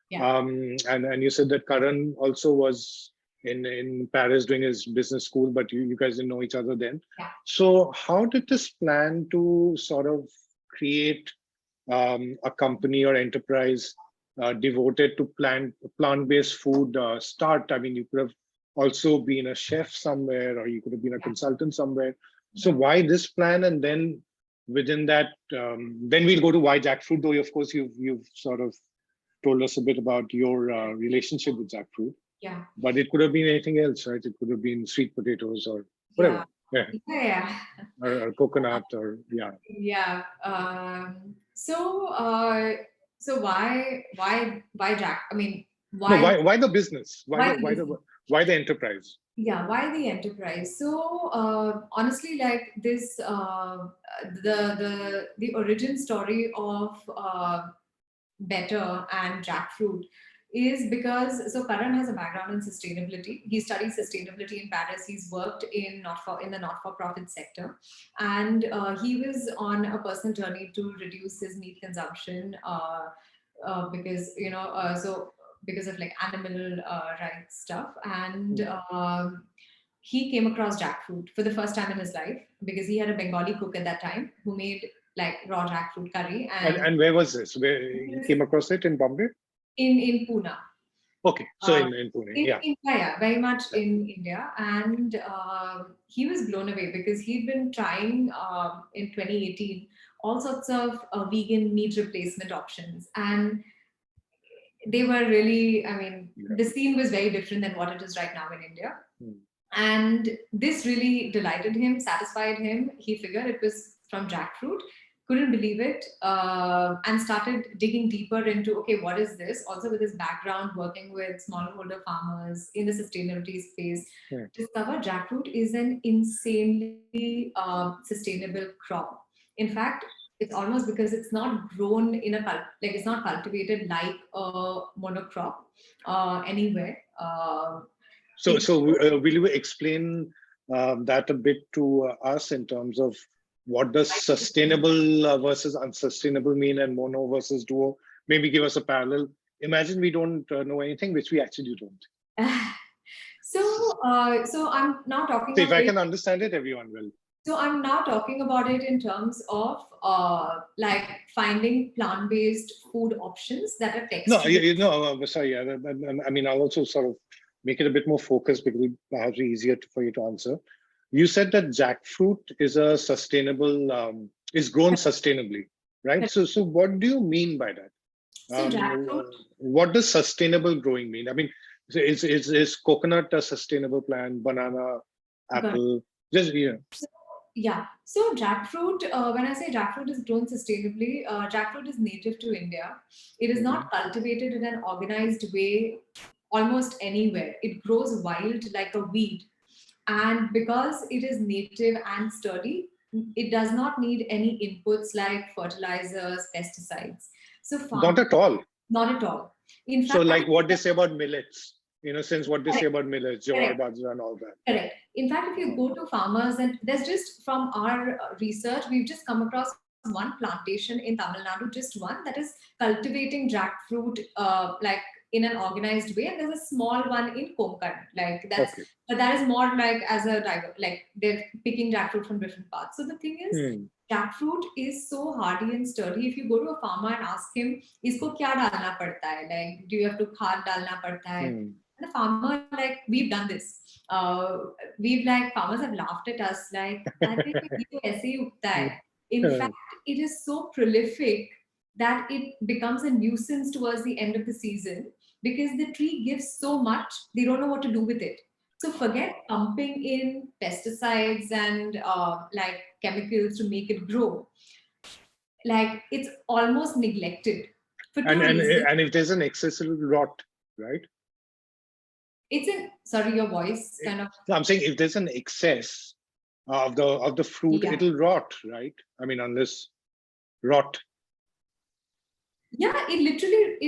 yeah, And you said that Karan also was in Paris doing his business school, but you guys didn't know each other then. yeah. So how did this plan to sort of create a company or enterprise devoted to plant-based food start? I mean, you could have also been a chef somewhere, or you could have been a Yeah, consultant somewhere. So yeah. why this plan? And then within that, then we'll go to why jackfruit. Though of course you've sort of told us a bit about your relationship with jackfruit, Yeah, but it could have been anything else, right? It could have been sweet potatoes or whatever, yeah, yeah, yeah, or coconut or yeah. yeah. So why Jack? I mean, No, why why the business? Why why the the why business? the why the enterprise? Yeah, why the enterprise? So honestly, like this, the origin story of Better and Jackfruit is because so Karan has a background in sustainability. He studied sustainability in Paris. He's worked in the not-for-profit sector, and he was on a personal journey to reduce his meat consumption because because of like animal rights stuff, and he came across jackfruit for the first time in his life because he had a Bengali cook at that time who made like raw jackfruit curry. And where was this? Where you came across it in Bombay? In Pune. Okay, so in Pune, yeah. Yeah, very much in India. And he was blown away because he'd been trying in 2018 all sorts of vegan meat replacement options. And they were really, I mean, the scene was very different than what it is right now in India. And this really delighted him, satisfied him. He figured it was from jackfruit, couldn't believe it, and started digging deeper into, okay, what is this? Also with his background working with smallholder farmers in the sustainability space, discovered jackfruit is an insanely sustainable crop. In fact, it's almost because it's not grown in it's not cultivated like a monocrop anywhere. So will you explain that a bit to us in terms of what does sustainable versus unsustainable mean, and mono versus duo? Maybe give us a parallel. Imagine we don't know anything, which we actually don't. So I'm now talking. So if I can understand it, everyone will. So I'm now talking about it in terms of like finding plant-based food options that are textured. No, sorry. I mean, I'll also sort of make it a bit more focused because it's perhaps easier for you to answer. You said that jackfruit is a sustainable, is grown sustainably, right? So what do you mean by that? So jackfruit. What does sustainable growing mean? I mean, is coconut a sustainable plant? Banana, apple? Just Yeah. So jackfruit, when I say jackfruit is grown sustainably, jackfruit is native to India. It is not cultivated in an organized way almost anywhere. It grows wild like a weed. And because it is native and sturdy, it does not need any inputs like fertilizers, pesticides. So not at all. Not at all. In fact, so like what they say about millets, since what they say about millets, jawar, bajra and all that. Correct. In fact, if you go to farmers, and there's just from our research, we've just come across one plantation in Tamil Nadu, just one that is cultivating jackfruit like in an organized way, and there's a small one in Konkan. Like but that is more like as a like they're picking jackfruit from different parts. So the thing is, jackfruit is so hardy and sturdy. If you go to a farmer and ask him, "Isko kya dalna padta hai?" Like, do you have to khad dalna padta hai? And the farmer, like, we've done this. Farmers have laughed at us, like, in fact, it is so prolific that it becomes a nuisance towards the end of the season because the tree gives so much, they don't know what to do with it. So forget pumping in pesticides and like chemicals to make it grow. Like, it's almost neglected. And if there's an excess, it will rot, right? Sorry, your voice kind of. I'm saying if there's an excess of the fruit, it'll rot, right? I mean, unless rot. Yeah, it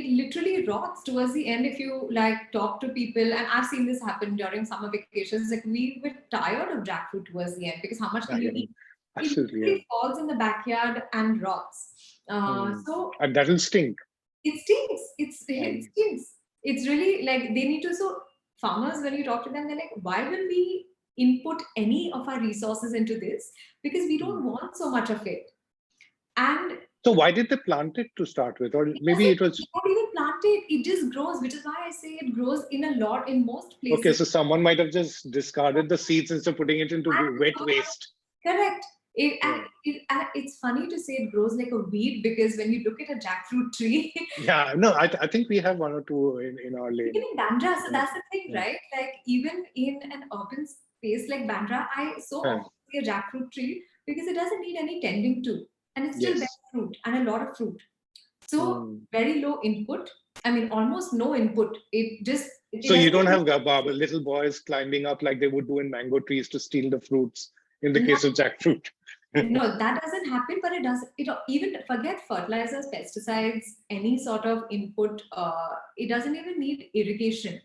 literally rots towards the end. If you like talk to people, and I've seen this happen during summer vacations, like we were tired of jackfruit towards the end because how much can you eat? Absolutely, it literally falls in the backyard and rots. So and that'll stink. It stinks. It stinks. It's really like they need to. So farmers, when you talk to them, they're like, why will we input any of our resources into this? Because we don't want so much of it. And so why did they plant it to start with? Or maybe it was... They don't even plant it. It just grows, which is why I say it grows in most places. Okay, so someone might have just discarded the seeds instead of putting it into wet waste. Correct. And it's funny to say it grows like a weed because when you look at a jackfruit tree... Yeah, no, I think we have one or two in our lane. Even in Bandra, so that's the thing, right? Like even in an urban space like Bandra, I so often see a jackfruit tree because it doesn't need any tending to. And it's still bears fruit and a lot of fruit. So very low input. I mean, almost no input. So you don't have little boys climbing up like they would do in mango trees to steal the fruits in the case of jackfruit. No, that doesn't happen, but it does. It even forget fertilizers, pesticides, any sort of input. It doesn't even need irrigation,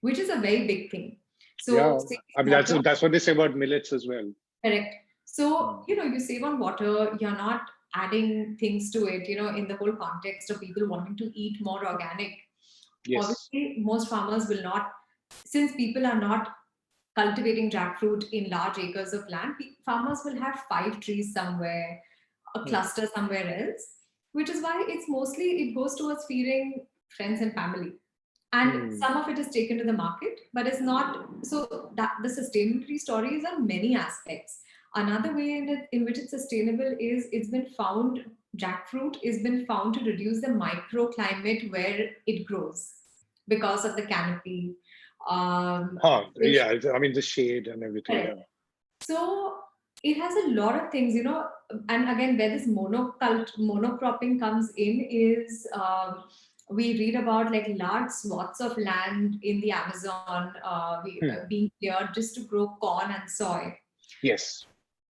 which is a very big thing. So Yeah, saving I mean water, that's what they say about millets as well. correct. So Mm. you save on water. You're not adding things to it. In the whole context of people wanting to eat more organic. Yes. Obviously, most farmers will not, since people are not cultivating jackfruit in large acres of land, farmers will have 5 trees somewhere, a Mm. cluster somewhere else, which is why it goes towards feeding friends and family. And Mm. some of it is taken to the market, but it's not so that the sustainability story is on many aspects. Another way in which it's sustainable is jackfruit has been found to reduce the microclimate where it grows because of the canopy. Which Yeah, I mean the shade and everything. correct. Yeah. So it has a lot of things. And again, where this monocropping comes in is we read about like large swaths of land in the Amazon Hmm. being cleared just to grow corn and soy. Yes.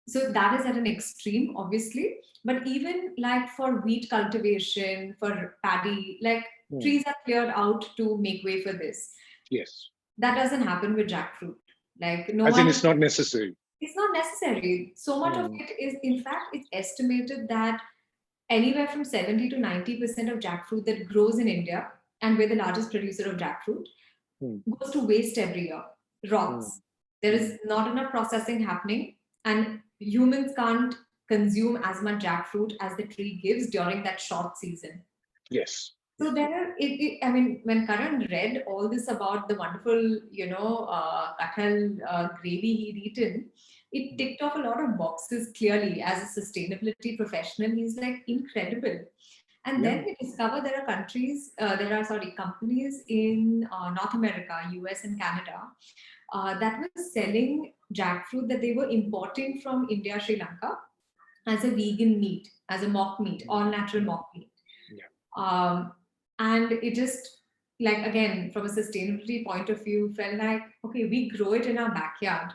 So that is at an extreme, obviously. But even like for wheat cultivation, for paddy, like Hmm. trees are cleared out to make way for this. Yes. That doesn't happen with jackfruit. Like no As in, one it's not necessary. It's not necessary. So much of Hmm. it is, in fact, it's estimated that anywhere from 70 to 90% of jackfruit that grows in India, and we're the largest producer of jackfruit, Hmm. goes to waste every year, Hmm. rots. There Hmm. is not enough processing happening, and humans can't consume as much jackfruit as the tree gives during that short season. Yes. So Yeah. there are, I mean, when Karan read all this about the wonderful, kathal gravy he'd eaten, it Hmm. ticked off a lot of boxes clearly as a sustainability professional. He's like incredible. And Yeah. then we discover sorry, companies in North America, US and Canada, that were selling jackfruit that they were importing from India, Sri Lanka as a vegan meat, as a mock meat, Hmm. all natural Hmm. mock meat. Yeah. Um, and it just, like, again, from a sustainability point of view, felt like, okay, we grow it in our backyard.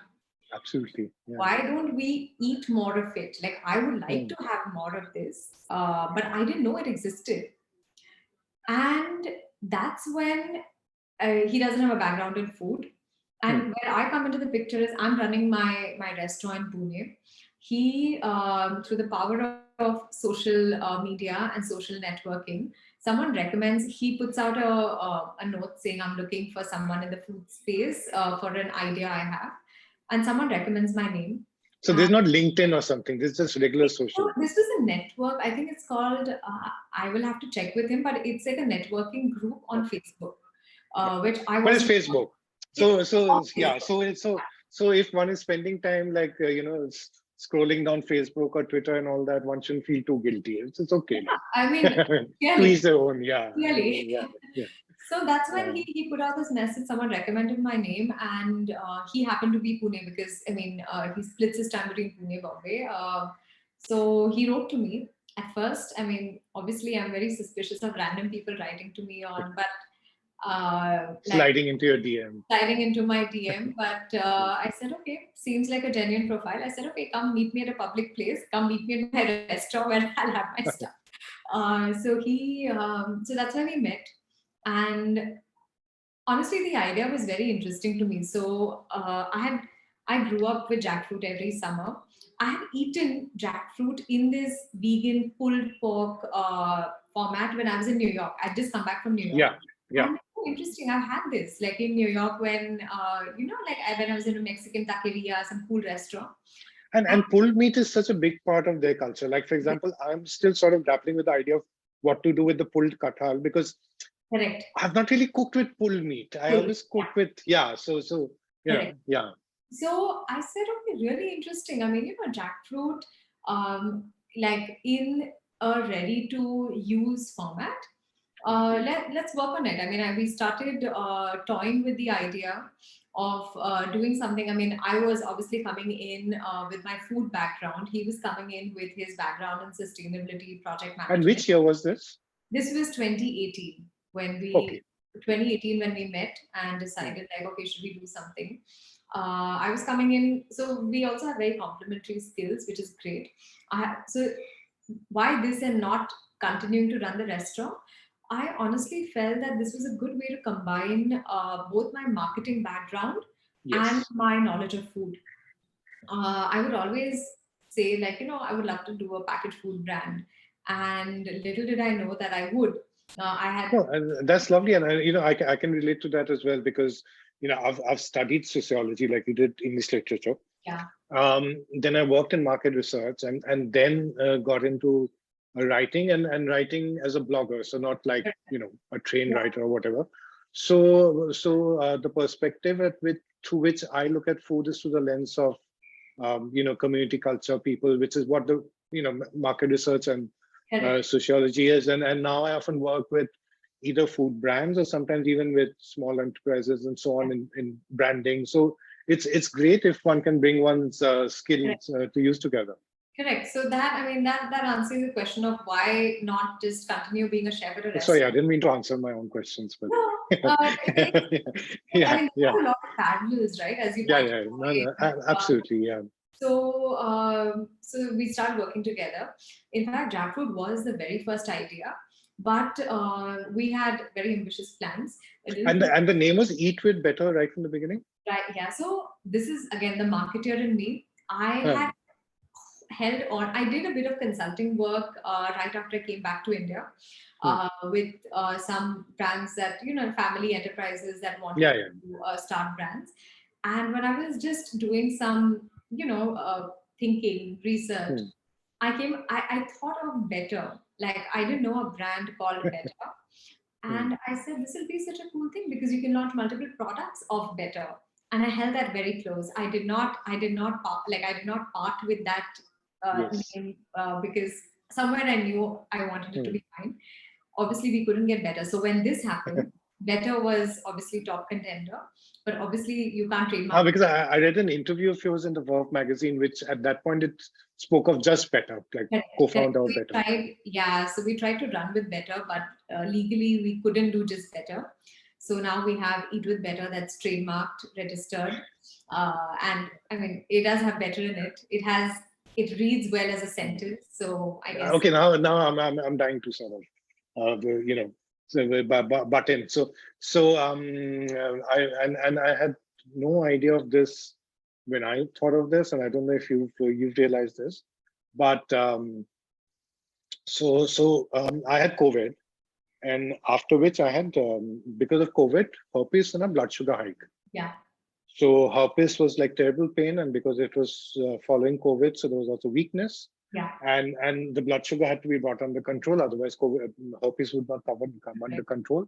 Absolutely. Yeah. Why don't we eat more of it? Like, I would like Hmm. to have more of this, but I didn't know it existed. And that's when he doesn't have a background in food. Hmm. And where I come into the picture is I'm running my restaurant in Pune. He, through the power of social media and social networking, someone recommends, he puts out a note saying, I'm looking for someone in the food space for an idea I have. And someone recommends my name. So there's not LinkedIn or something. This is just regular So social. this was a network. I think it's called. I will have to check with him, but it's like a networking group on Okay. Facebook, Yeah. which I What is wasn't. Facebook? It's So on yeah. Facebook. So if one is spending time like scrolling down Facebook or Twitter and all that, one shouldn't feel too guilty. It's okay. Yeah, I mean, To each clearly, their own. Yeah. I clearly. mean, yeah. Yeah. So that's when Yeah. he put out this message. Someone recommended my name, and he happened to be Pune because I mean he splits his time between Pune, Bombay. So he wrote to me. At first, I mean, obviously, I'm very suspicious of random people writing to me but like Sliding into your DM. sliding into my DM. But I said, okay, seems like a genuine profile. I said, okay, come meet me at a public place. Come meet me at my restaurant where I'll have my stuff. So that's where we met. And honestly, the idea was very interesting to me. So I grew up with jackfruit every summer. I had eaten jackfruit in this vegan pulled pork format when I was in New York. I'd just come back from New York. Yeah. Yeah. And it's so interesting. I've had this like in New York when, when I was in a Mexican taqueria, some cool restaurant. And pulled meat is such a big part of their culture. Like for example, I'm still sort of grappling with the idea of what to do with the pulled kathal because Correct. I've not really cooked with pulled meat. I Pulled. always cook with Correct. yeah. So I said, okay, really interesting. I mean, jackfruit, like in a ready to use format. Let's work on it. I mean, we started toying with the idea of doing something. I mean, I was obviously coming in with my food background. He was coming in with his background in sustainability, project And management. which year was this? This was 2018 when Okay. we met and Hmm. decided like, okay, should we do something? I was coming in, so we also have very complementary skills, which is great. So why this and not continuing to run the restaurant? I honestly felt that this was a good way to combine both my marketing background and Yes. my knowledge of food. I would always say, like, I would love to do a packaged food brand. And little did I know that I would. I had, No, and that's lovely, and I can relate to that as well because I've studied sociology, like you did English literature. yeah, Then I worked in market research, and then got into writing and writing as a blogger, so not like a trained yeah, writer or whatever. So the perspective through which I look at food is through the lens of community culture, people, which is what the market research and correct. sociology is. And now I often work with either food brands or sometimes even with small enterprises and so on in branding. So it's great if one can bring one's Correct. skills to use together. Correct. So that, I mean, that answers the question of why not just continue being a chef at a Sorry, I restaurant. didn't mean to answer my own questions, but No, it's, I yeah, mean, there yeah, are a lot of parallels, right? As you yeah, pointed yeah, no, no, out. absolutely, yeah. So we started working together. In fact, Jackfruit was the very first idea, but we had very ambitious plans. A little bit, And the name was Eat With Better right from the beginning. right? Yeah. So this is again the marketer in me. I had Um, held on. I did a bit of consulting work right after I came back to India hmm. with some brands that, family enterprises that wanted Yeah, yeah. to start brands. And when I was just doing some, thinking, research, Hmm. I thought of Better. Like, I didn't know a brand called Better. Hmm. And I said, this will be such a cool thing because you can launch multiple products of Better. And I held that very close. I did not part with that Yes. name because somewhere I knew I wanted it to Hmm. be mine. Obviously, we couldn't get Better. So when this happened, Better was obviously top contender, but obviously you can't trademark. Because I read an interview of yours in the Verve magazine, which at that point it spoke of just Better, like Correct, correct. co-founder of We Better. tried, yeah. So we tried to run with Better, but legally we couldn't do just Better. So now we have Eat with Better that's trademarked, registered, and I mean it does have Better in it. It reads well as a sentence. So I guess Okay, now I'm dying to sort of so butt in. I had no idea of this when I thought of this, and I don't know if you've realized this, but I had COVID, and after which I had because of COVID herpes and a blood sugar hike. yeah, So herpes was like terrible pain, and because it was following COVID, so there was also weakness, yeah. and the blood sugar had to be brought under control. Otherwise, COVID, herpes would not come under Right. control.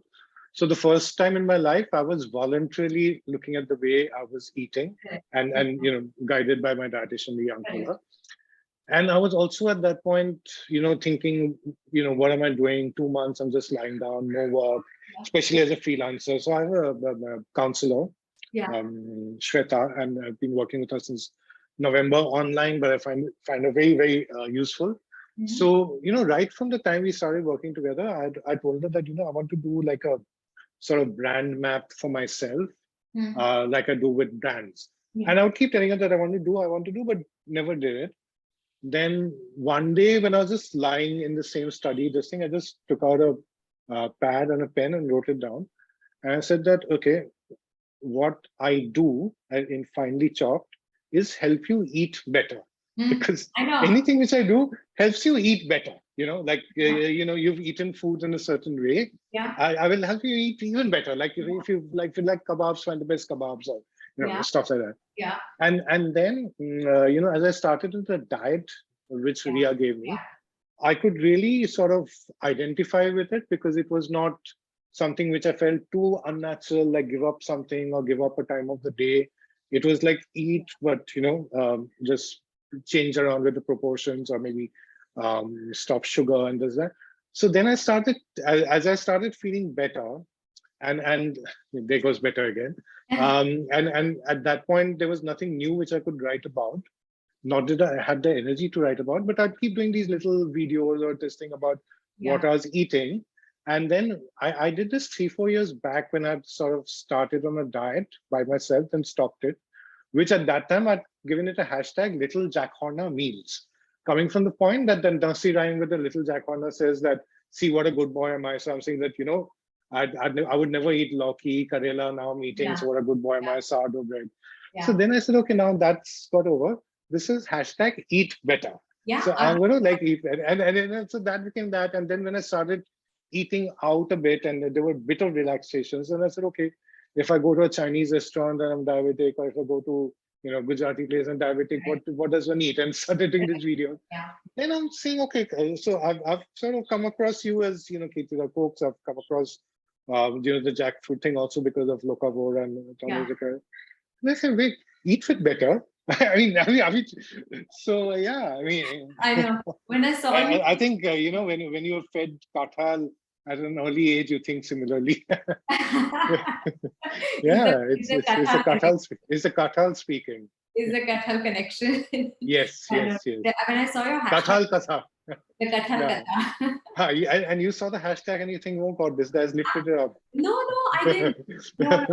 So the first time in my life, I was voluntarily looking at the way I was eating, Correct. and guided by my dietitian, the young Correct. fella. And I was also at that point, thinking, what am I doing? 2 months, I'm just lying down, no work, Yeah. especially as a freelancer. So I have a counselor, Yeah. Shweta, and I've been working with her since November online, but I find her very, very useful. Mhm. So, right from the time we started working together, I told her that, I want to do like a sort of brand map for myself, Mhm. like I do with brands. Yeah. And I would keep telling her that I want to do, but never did it. Then one day when I was just lying in the same study, this thing, I just took out a pad and a pen and wrote it down. And I said that, okay, what I do in finely chopped is help you eat better, Mhm. because I know. anything which I do helps you eat better. Like Yeah. you've eaten food in a certain way. Yeah. I will help you eat even better. Like if you like kebabs, find the best kebabs, or Yeah. stuff like that. Yeah. And then as I started with the diet which Yeah. Ria gave me, Yeah. I could really sort of identify with it because it was not something which I felt too unnatural, like give up something or give up a time of the day. It was like eat, but just change around with the proportions, or maybe stop sugar and this that. So then I started, as I started feeling better, and there goes better again. And at that point, there was nothing new which I could write about, nor did I had the energy to write about, but I'd keep doing these little videos or testing about Yeah. what I was eating. And then I did this 3-4 years back when I sort of started on a diet by myself and stopped it. which at that time I'd given it a hashtag Little Jack Horner Meals, coming from the point that the nursery rhyme with the Little Jack Horner says that, see what a good boy am I. So I'm saying that, I would never eat Loki, Karela, now I'm eating, so what a good boy am I, sourdough bread. So then I said, okay, now that's got over. This is hashtag eat better. So I'm going to like eat better. And so that became that. And then when I started eating out a bit and there were a bit of relaxations, and I said, okay, if I go to a Chinese restaurant and I'm diabetic, or if I go to, Gujarati place and diabetic, what does one eat? And started doing this video. Then I'm saying, okay, so I've sort of come across you as, Keertida Cokes. I've come across, the jackfruit thing also because of Locavor and Tommy Zucker. And I said, wait, eat fit better. I mean, so yeah, I know. When I saw you, I think when you're fed kathal at an early age, you think similarly. Yeah, it's a kathal speaking. Is the kathal connection? Yes. When I saw your hashtag, Kathal katha. the kathal katha. And you saw the hashtag and you think, oh God, this guy's lifted it up. No, I didn't. No,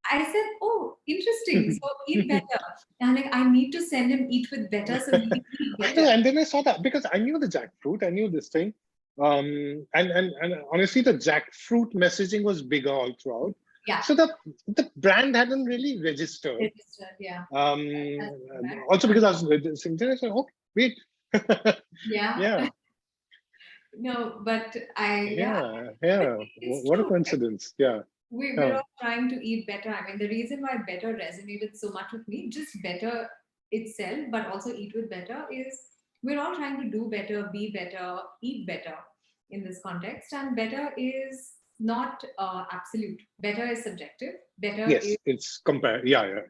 I said, oh, interesting. So eat better. And like, I need to send him eat with better so he can eat better. I know, and then I saw that because I knew the jackfruit, I knew this thing. And honestly, the jackfruit messaging was bigger all throughout. Yeah. So the brand hadn't really registered. Yeah. Also because I was thinking, I said, oh, wait. Yeah. No, but Yeah. What a coincidence. Yeah. We're all trying to eat better. I mean, the reason why better resonated so much with me, just better itself, but also eat with better, is we're all trying to do better, be better, eat better in this context. And better is not absolute. Better is subjective. Better is it's compared. Yeah.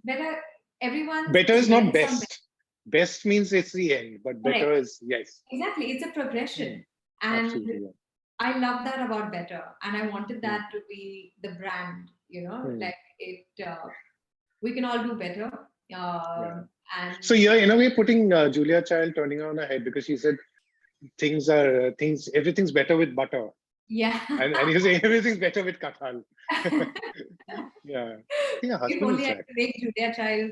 Better, everyone. Better is not best. Best means it's the end, but better is, yes. Exactly. It's a progression. And absolutely, I love that about better. And I wanted that to be the brand, like it, we can all do better. And so you're in a way putting Julia Child turning on her head because she said everything's better with butter. Yeah. And you say everything's better with kathal. Yeah. You only have to make Julia Child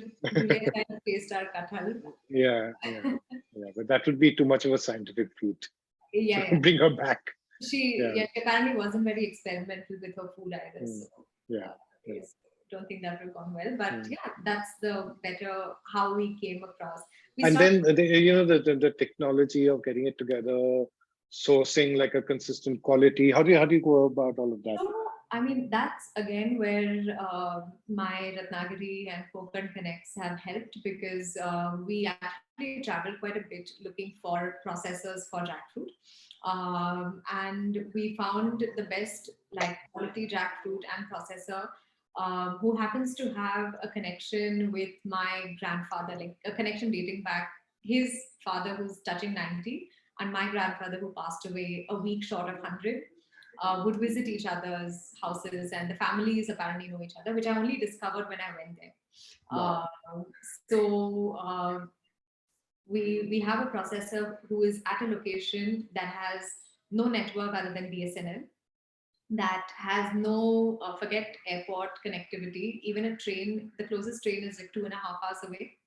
taste our kathal. Yeah. But that would be too much of a scientific feat. Yeah. Bring her back. She apparently wasn't very experimental with her food either. So don't think that will go well. But that's the better how we came across. Then the technology of getting it together, sourcing like a consistent quality. How do you go about all of that? I mean, that's again where my Ratnagiri and Konkan connects have helped because we actually traveled quite a bit looking for processors for jackfruit. And we found the best quality jackfruit and processor who happens to have a connection with my grandfather, like a connection dating back. His father, who's touching 90, and my grandfather, who passed away a week short of 100, would visit each other's houses, and the families apparently know each other, which I only discovered when I went there. Wow. We have a processor who is at a location that has no network other than BSNL, that has no forget airport connectivity. Even a train, the closest train is like 2.5 hours away.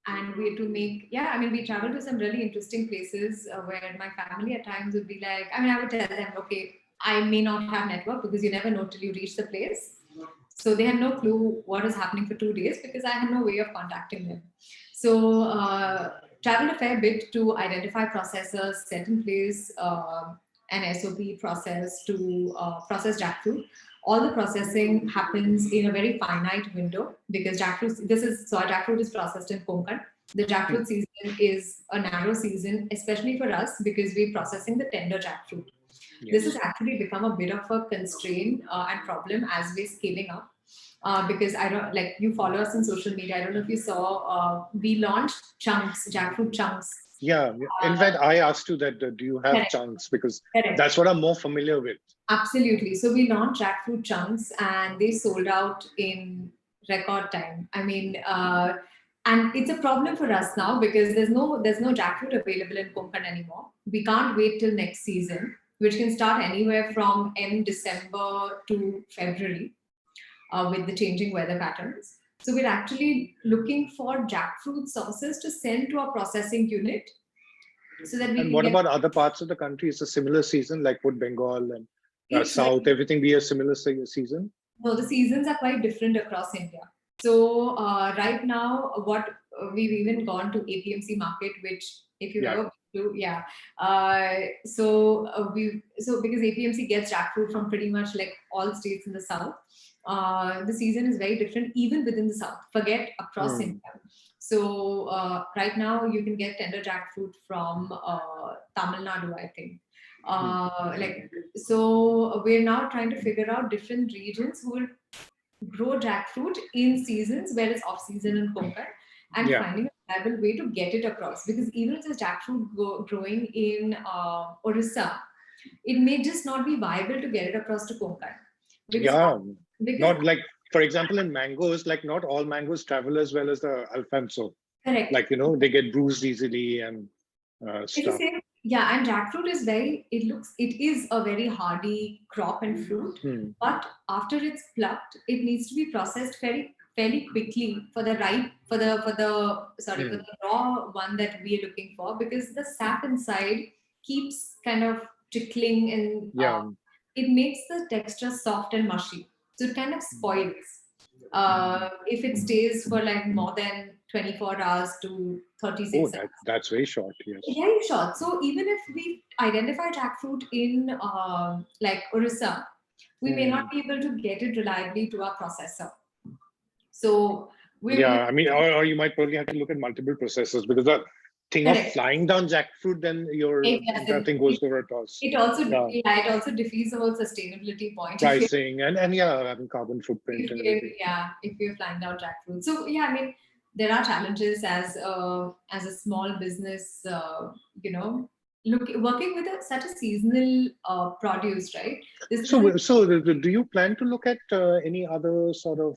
And we had to we traveled to some really interesting places where my family at times would be like, I would tell them, okay, I may not have network because you never know till you reach the place. So they had no clue what was happening for 2 days because I had no way of contacting them. So traveled a fair bit to identify processors, set in place an SOP process to process jackfruit. All the processing happens in a very finite window because jackfruit is processed in Konkan. The jackfruit season is a narrow season, especially for us because we're processing the tender jackfruit. Yes. This has actually become a bit of a constraint and problem as we're scaling up. Because I don't you follow us on social media. I don't know if you saw, we launched jackfruit chunks. Yeah. In fact, I asked you that, do you have chunks? Because that's what I'm more familiar with. Absolutely. So we launched jackfruit chunks and they sold out in record time. And it's a problem for us now because there's no jackfruit available in Konkan anymore. We can't wait till next season, which can start anywhere from end December to February with the changing weather patterns. So we're actually looking for jackfruit sauces to send to our processing unit so that we And can what get. about other parts of the country? It's a similar season, like would Bengal and It's South, everything be a similar season? No, the seasons are quite different across India. So right now, what we've even gone to APMC market, which if you've Yeah. ever been to, yeah. So because APMC gets jackfruit from pretty much like all states in the south. The season is very different even within the south. Forget across India. So right now you can get tender jackfruit from Tamil Nadu, I think. Like so we're now trying to figure out different regions who will grow jackfruit in seasons where it's off season in Konkan, and Yeah. finding a viable way to get it across, because even if there's jackfruit growing in Orissa, it may just not be viable to get it across to Konkan because Yeah. because Not like, for example, in mangoes, like not all mangoes travel as well as the Alfonso. correct. Like, they get bruised easily and It's the stuff. same. Yeah, and jackfruit is it is a very hardy crop and fruit, but after it's plucked, it needs to be processed fairly quickly for the for the raw one that we are looking for, because the sap inside keeps kind of trickling, and Yeah. it makes the texture soft and mushy. So it kind of spoils if it stays for like more than 24 hours to 36 Oh, hours. that's very short. Yes. Very short. So even if we identify jackfruit in like Orissa, we may not be able to get it reliably to our processor. So we're Yeah, I mean, or you might probably have to look at multiple processors, because the thing of correct. flying down jackfruit, then It entire doesn't. thing goes over a toss. It also Yeah. it also defeats the whole sustainability point. Pricing and yeah, having carbon footprint and everything. If you're flying down jackfruit. So yeah, I mean, there are challenges as a small business, working with such a seasonal produce, right? So do you plan to look at any other sort of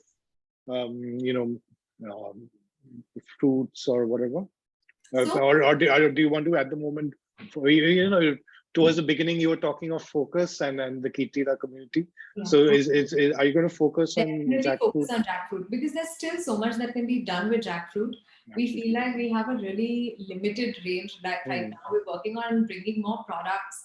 fruits or whatever? Or do you want to, at the moment, towards the beginning you were talking of focus and the Keertida community. Yeah. So are you going to focus on jackfruit? Focus on jackfruit, because there's still so much that can be done with jackfruit. We feel like we have a really limited range right now. We're working on bringing more products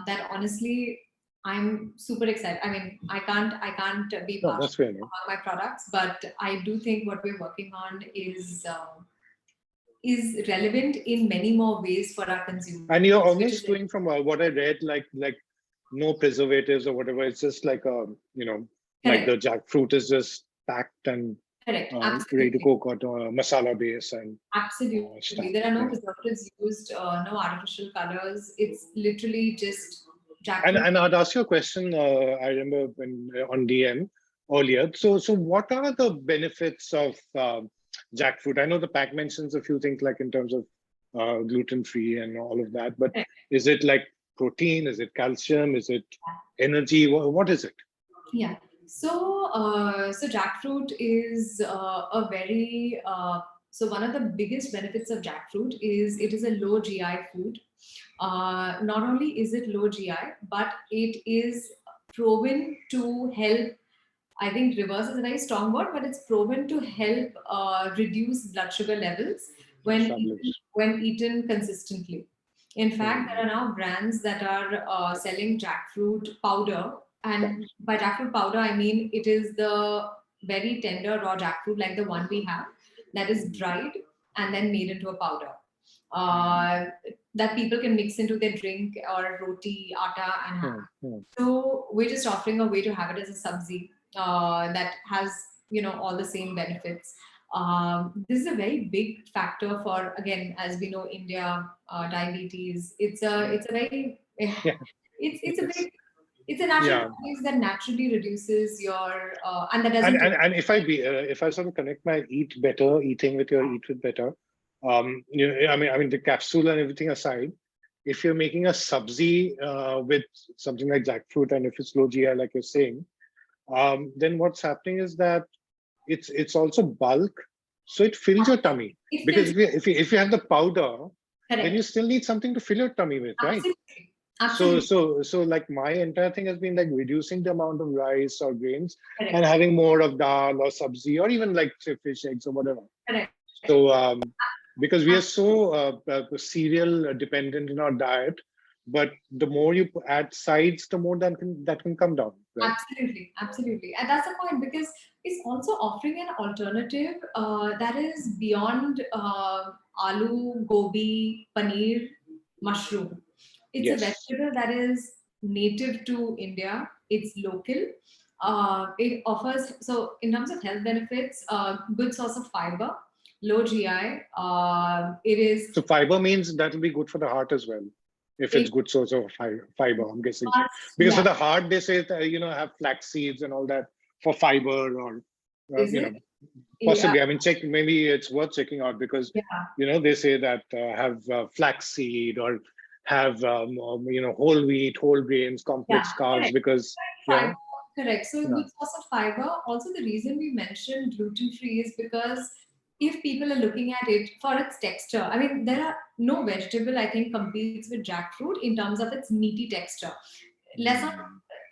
that honestly I'm super excited. I mean, I can't be partial among my products, but I do think what we're working on is relevant in many more ways for our consumers. And you're almost doing, from what I read, like no preservatives or whatever. It's just like like the jackfruit is just packed and ready to cook on masala base and absolutely. There are no preservatives used, no artificial colors. It's literally just jackfruit. And I'd ask you a question. I remember on DM earlier. So what are the benefits of jackfruit? I know the pack mentions a few things, like in terms of gluten-free and all of that, but is it like protein? Is it calcium? Is it energy? What is it? Yeah. So jackfruit is a very so one of the biggest benefits of jackfruit is it is a low GI food. Not only is it low GI, but it is proven to help. I think reverse is a very strong word, but it's proven to help reduce blood sugar levels when eaten consistently. In fact, there are now brands that are selling jackfruit powder, and by jackfruit powder, I mean it is the very tender raw jackfruit, like the one we have, that is dried and then made into a powder. That people can mix into their drink or roti, atta, and have. So we're just offering a way to have it as a sabzi that has all the same benefits. This is a very big factor for, again, as we know, India, diabetes. It's a very it's a natural disease that naturally reduces your and that doesn't. And if I sort of connect my eating with your eat with better, I mean the capsule and everything aside, if you're making a sabzi with something like jackfruit, and if it's low GI, like you're saying, then what's happening is that it's also bulk, so it fills your tummy. Because if you have the powder, then you still need something to fill your tummy with, right? Absolutely. So like my entire thing has been like reducing the amount of rice or grains and Correct. having more of dal or sabzi or even like say fish, eggs or whatever. Correct. So because we are so cereal dependent in our diet, but the more you add sides, the more that can come down, right? Absolutely, absolutely. And that's the point because it's also offering an alternative that is beyond aloo, gobi, paneer, mushroom. It's a Yes. vegetable that is native to India. It's local. It offers, so in terms of health benefits, good source of fiber, low GI. It is, So fiber means that will be good for the heart as well, if it's it good source of fiber. I'm guessing so. must, Because for yeah, the heart, they say have flax seeds and all that for fiber, or is you it? know Yeah, possibly. I mean, check maybe it's worth checking out because yeah, they say that have flax seed or have whole wheat, whole grains, yeah, complex carbs correct. because Fiber, correct. So a yeah good source of fiber. Also, the reason we mentioned gluten free is because if people are looking at it for its texture, I mean, there are no vegetable I think competes with jackfruit in terms of its meaty texture. Let's not. mm,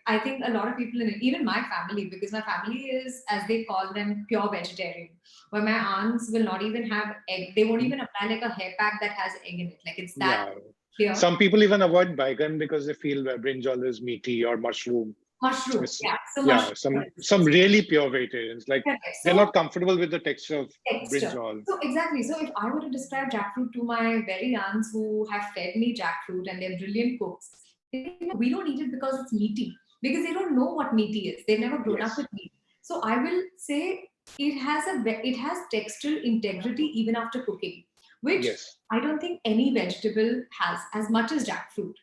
I think a lot of people in it, even my family, because my family is, as they call them, pure vegetarian. Where my aunts will not even have egg. They won't even apply like a hair pack that has egg in it. Like it's that yeah. clear. Some people even avoid baigan because they feel brinjal is meaty or mushroom. Mushroom, It's, yeah. So yeah, mushroom, some for some instance. really pure vegetarians like Correct. they're So not comfortable with the texture of texture. brinjal. So exactly. So if I were to describe jackfruit to my very aunts who have fed me jackfruut and they're brilliant cooks, they say, no, we don't eat it because it's meaty. Because they don't know what meaty is. They've never grown up with Yes, meat. So I will say it has textural integrity even after cooking, which yes. I don't think any vegetable has as much as jackfruit.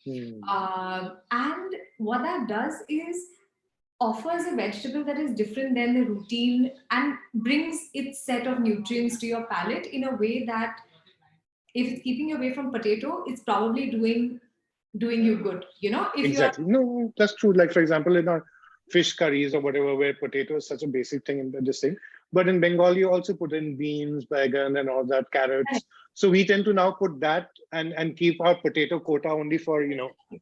Hmm. And what that does is offers a vegetable that is different than the routine and brings its set of nutrients to your palate in a way that if it's keeping you away from potato, it's probably doing you good. If you are Exactly. No, that's true. Like, for example, in our fish curries or whatever, where potato is such a basic thing in this thing. But in Bengal, you also put in beans, baigan, and all that, carrots. So we tend to now put that and keep our potato quota only for,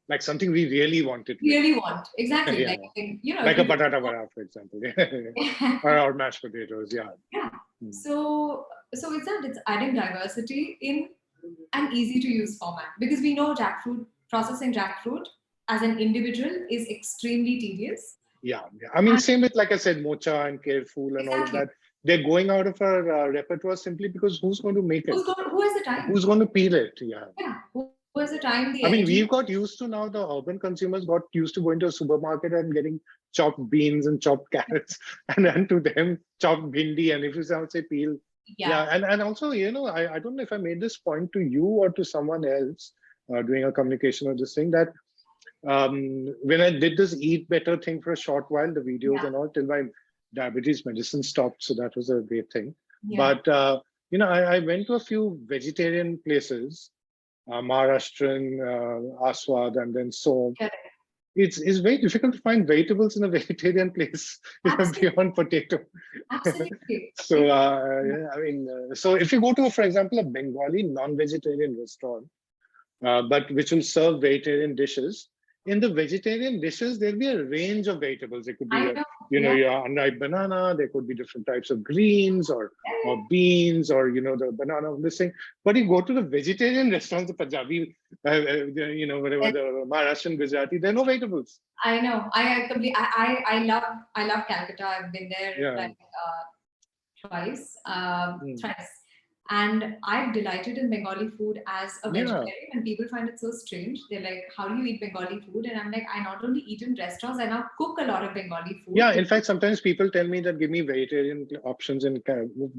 like something we really want it with. really want exactly Yeah. like if Like a you patata vada, for example. Or mashed potatoes. Yeah. yeah. Hmm. So it's adding diversity in an easy to use format because we know jackfruit processing jackfruit as an individual is extremely tedious. Yeah, yeah. I mean, And same with, like I said, mocha and careful and all of exactly. that. They're going out of our repertoire simply because who's going to make it? Who has the time? Who's going to peel it? Yeah. Yeah. Who has the time, the I mean, energy? we've got used to now, the urban consumers got used to going to a supermarket and getting chopped beans and chopped carrots and then to them chopped bhindi. And if you say peel, Yeah. yeah. And also, I don't know if I made this point to you or to someone else doing a communication of this thing that when I did this eat better thing for a short while, the videos Yeah. and all, till my diabetes medicine stopped. So that was a great thing. Yeah. But, I went to a few vegetarian places, Maharashtrian, Aswad, and then so Correct. it's very difficult to find vegetables in a vegetarian place, Absolutely. beyond potato. Absolutely. So, yeah, I mean, so if you go to, for example, a Bengali non-vegetarian restaurant, but which will serve vegetarian dishes. In the vegetarian dishes, there'll be a range of vegetables. It could be, I know. Yeah. your unripe banana. There could be different types of greens or beans or, the banana of this thing. But you go to the vegetarian restaurants, the Punjabi, whatever, Yeah. the Maharashtrian, Gujarati, there are no vegetables. I know. I love Calcutta. I've been there Yeah. like twice, Mm. thrice. And I'm delighted in Bengali food as a Yeah. vegetarian, and people find it so strange. They're like, "How do you eat Bengali food?" And I'm like, "I not only eat in restaurants, I now cook a lot of Bengali food." Yeah, in fact, sometimes people tell me that give me vegetarian options in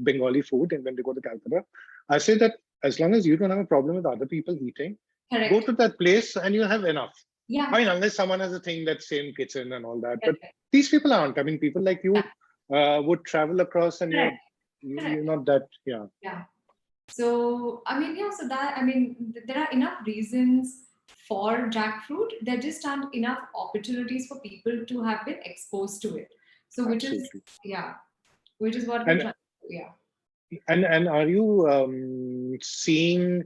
Bengali food, and when they go to Calcutta, I say that as long as you don't have a problem with other people eating, go Correct. to that place and you have enough. Yeah. I mean, unless someone has a thing that's same kitchen and all that, but Correct. these people aren't. I mean, people like Yeah. you would travel across, and Correct. you're Correct. not that. Yeah, Yeah. So I mean, yeah. So that I mean, there are enough reasons for jackfruit. There just aren't enough opportunities for people to have been exposed to it. So which is absolutely. yeah, which is what we're And trying to do. Yeah. and are you seeing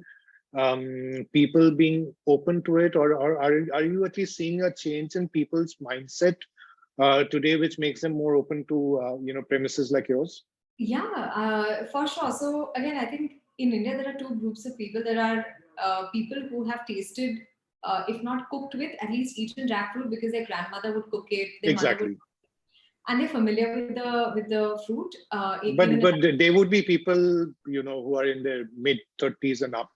people being open to it, or are you at least seeing a change in people's mindset today, which makes them more open to premises like yours? Yeah, for sure. So again, I think in India there are two groups of people. There are people who have tasted, if not cooked with, at least eaten jackfruit because their grandmother would cook it, their mother would, Exactly. and they're familiar with the fruit. But Even but they would be people, who are in their mid 30s and up,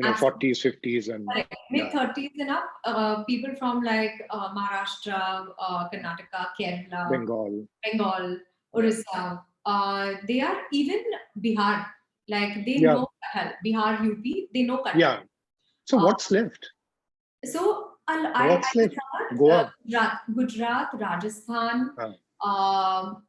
absolutely 40s, 50s, and correct, mid yeah, thirties and up. People from like Maharashtra, Karnataka, Kerala, Bengal. Bengal, Yeah. Orissa. They are even Bihar. Like they Yeah. know kathal. Bihar, UP, they know kathal. Yeah. So Uh, what's left? I What's left? discovered Goa. Gujarat, Rajasthan, Uh, um,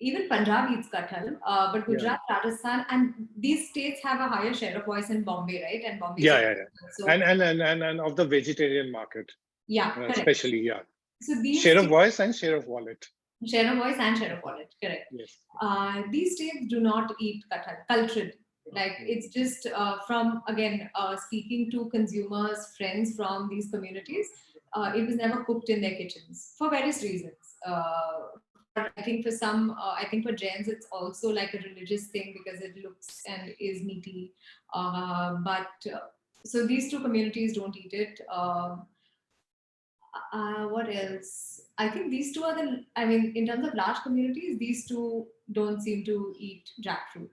even Punjab eats kathal, but yeah. Gujarat, Rajasthan, and these states have a higher share of voice in Bombay, right? And Bombay is Yeah, a yeah, yeah. so And of the vegetarian market, yeah, correct. especially, yeah. So these Share of states voice and share of wallet. share of voice and share of wallet, correct. Yes. These states do not eat kathal, cultured. Like Mm. it's just from again speaking to consumers, friends from these communities. It was never cooked in their kitchens for various reasons. I think for some, I think for Jains, it's also like a religious thing because it looks and is meaty. But so these two communities don't eat it. What else? I think these two are the, I mean, in terms of large communities, these two don't seem to eat jackfruit.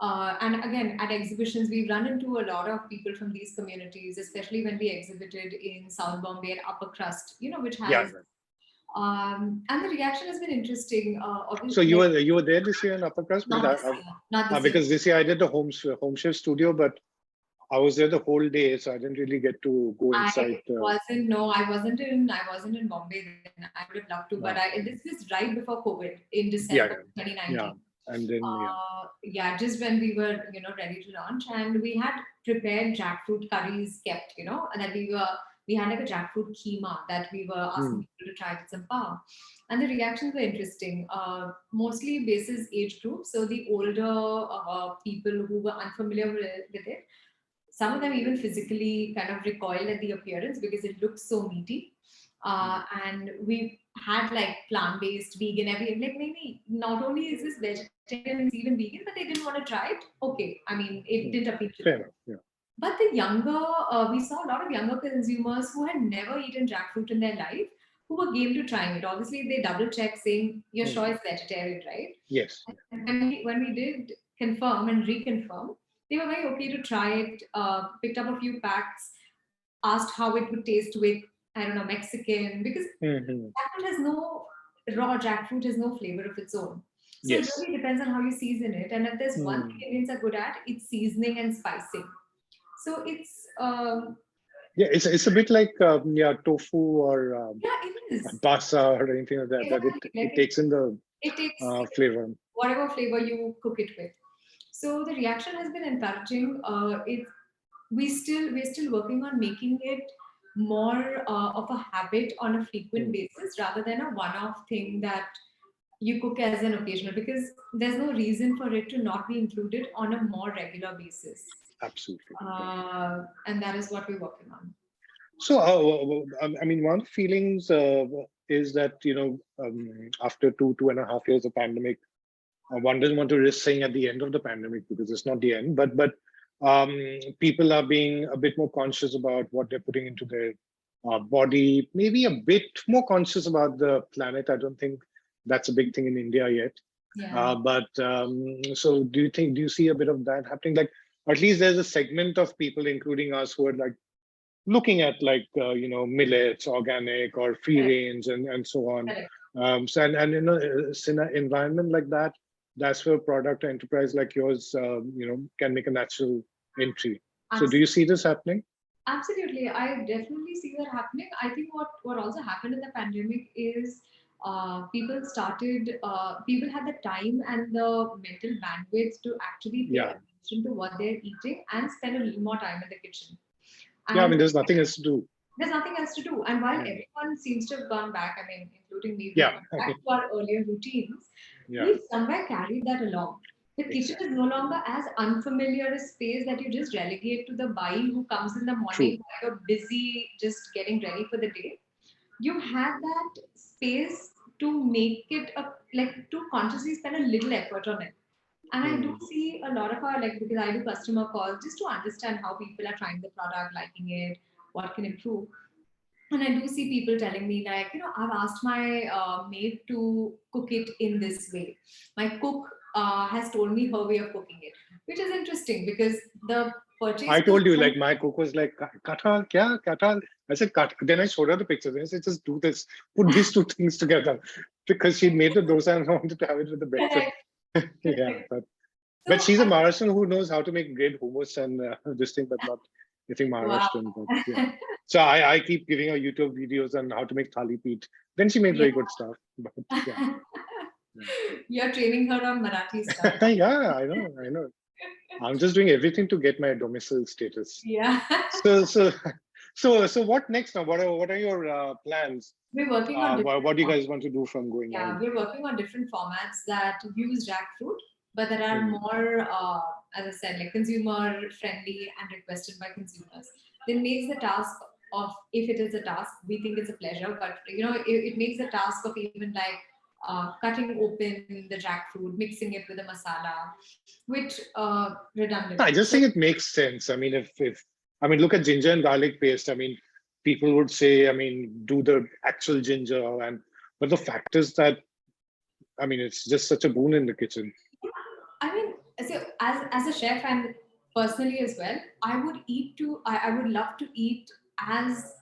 And again, at exhibitions, we've run into a lot of people from these communities, especially when we exhibited in South Bombay and Upper Crust, which Yeah. has, and the reaction has been interesting. So Obviously, you like, were there this year in Upper Crust? not this year, not this year. Because this year I did the home chef studio, but I was there the whole day, so I didn't really get to go inside. I wasn't in Bombay then. I would have loved to, but No. this was right before COVID in Yeah, December yeah, yeah. 2019. And then yeah. Yeah, just when we were, ready to launch, and we had prepared jackfruit curries kept, and that we had like a jackfruit keema that we were Hmm. asking people to try with some pav. And the reactions were interesting, mostly basis age group. So the older people who were unfamiliar with it, some of them even physically kind of recoiled at the appearance because it looked so meaty. And we had like plant-based, vegan, everything. Like maybe not only is this vegetarian, it's even vegan, but they didn't want to try it. Okay, I mean, it didn't appeal to Fair them. enough. Yeah. But the younger, we saw a lot of younger consumers who had never eaten jackfruit in their life, who were game to trying it. Obviously, they double check saying, "You're Hmm. sure it's vegetarian, right?" Yes. And when we did confirm and reconfirm, they were very okay to try it. Picked up a few packs, asked how it would taste with, I don't know, Mexican, because Hmm. jackfruit has no raw jackfruit has no flavor of its own. So it Yes. really depends on how you season it. And if there's one thing Hmm. Indians are good at, it's seasoning and spicing. So it's Yeah, it's a bit like tofu or yeah, it is. pasta or anything like that. That Exactly. it takes in the It takes flavor. whatever flavor you cook it with. So the reaction has been encouraging. We're still working on making it more of a habit on a frequent Hmm. basis rather than a one-off thing that you cook as an occasional, because there's no reason for it to not be included on a more regular basis. Absolutely. Yeah. And that is what we're working on. So, I mean, one of the feelings is that after 2.5 years of pandemic, one doesn't want to risk saying at the end of the pandemic because it's not the end, but people are being a bit more conscious about what they're putting into their body, maybe a bit more conscious about the planet. I don't think that's a big thing in India yet. Yeah. But so do you see a bit of that happening? Like, at least there's a segment of people, including us, who are like looking at like millets, organic or free Correct. range, and so on. Correct. So and it's in an environment like that, that's where product enterprise like yours can make a natural entry. So do you see this happening? Absolutely, I definitely see that happening. I think what also happened in the pandemic is people had the time and the mental bandwidth to actually pay Yeah. attention to what they're eating and spend a little more time in the kitchen. Yeah, I And mean, there's nothing else to do. there's nothing else to do. And while Mm. everyone seems to have gone back, including me, we've Yeah. gone back to our earlier routines, Yeah. we've somewhere carried that along. The kitchen is Exactly. no longer as unfamiliar a space that you just relegate to the bai who comes in the morning True. while you're busy just getting ready for the day. You have that space to make it a like to consciously spend a little effort on it. And I do Hmm. see a lot of our like because I do customer calls just to understand how people are trying the product, liking it, what can improve. And I do see people telling me like, I've asked my maid to cook it in this way. My cook has told me her way of cooking it, which is interesting because the purchase I was told you, like my cook was like, kathal, kya, kathal? I said, kat. Then I showed her the pictures. And I said, just do this, put these two things together. Because she made the dosa and I wanted to have it with the breakfast. correct. Yeah, Correct. but So she's a Maharashtrian who knows how to make great hummus and this thing, but not anything wow. Maharashtrian. But yeah. So I keep giving her YouTube videos on how to make thali peet. Then she makes Yeah. very good stuff. But yeah. You're training her on Marathi stuff. Yeah, I know, I know. I'm just doing everything to get my domicile status. Yeah. So, so, so, what next now? What are your plans? We're working on What different do you formats. guys want to do from going Yeah, ahead? we're working on different formats that use jackfruit, but that are Hmm. more, as I said, like consumer friendly and requested by consumers. Then makes the task of if it is a task, we think it's a pleasure, but it makes the task of even like cutting open the jackfruit, mixing it with a masala, which redundant. I just So think it makes sense. I mean, if I mean, look at ginger and garlic paste. I mean, people would say, I mean, do the actual ginger, and but the fact is that I mean, it's just such a boon in the kitchen. I mean, so as a chef and personally as well, I would love to eat as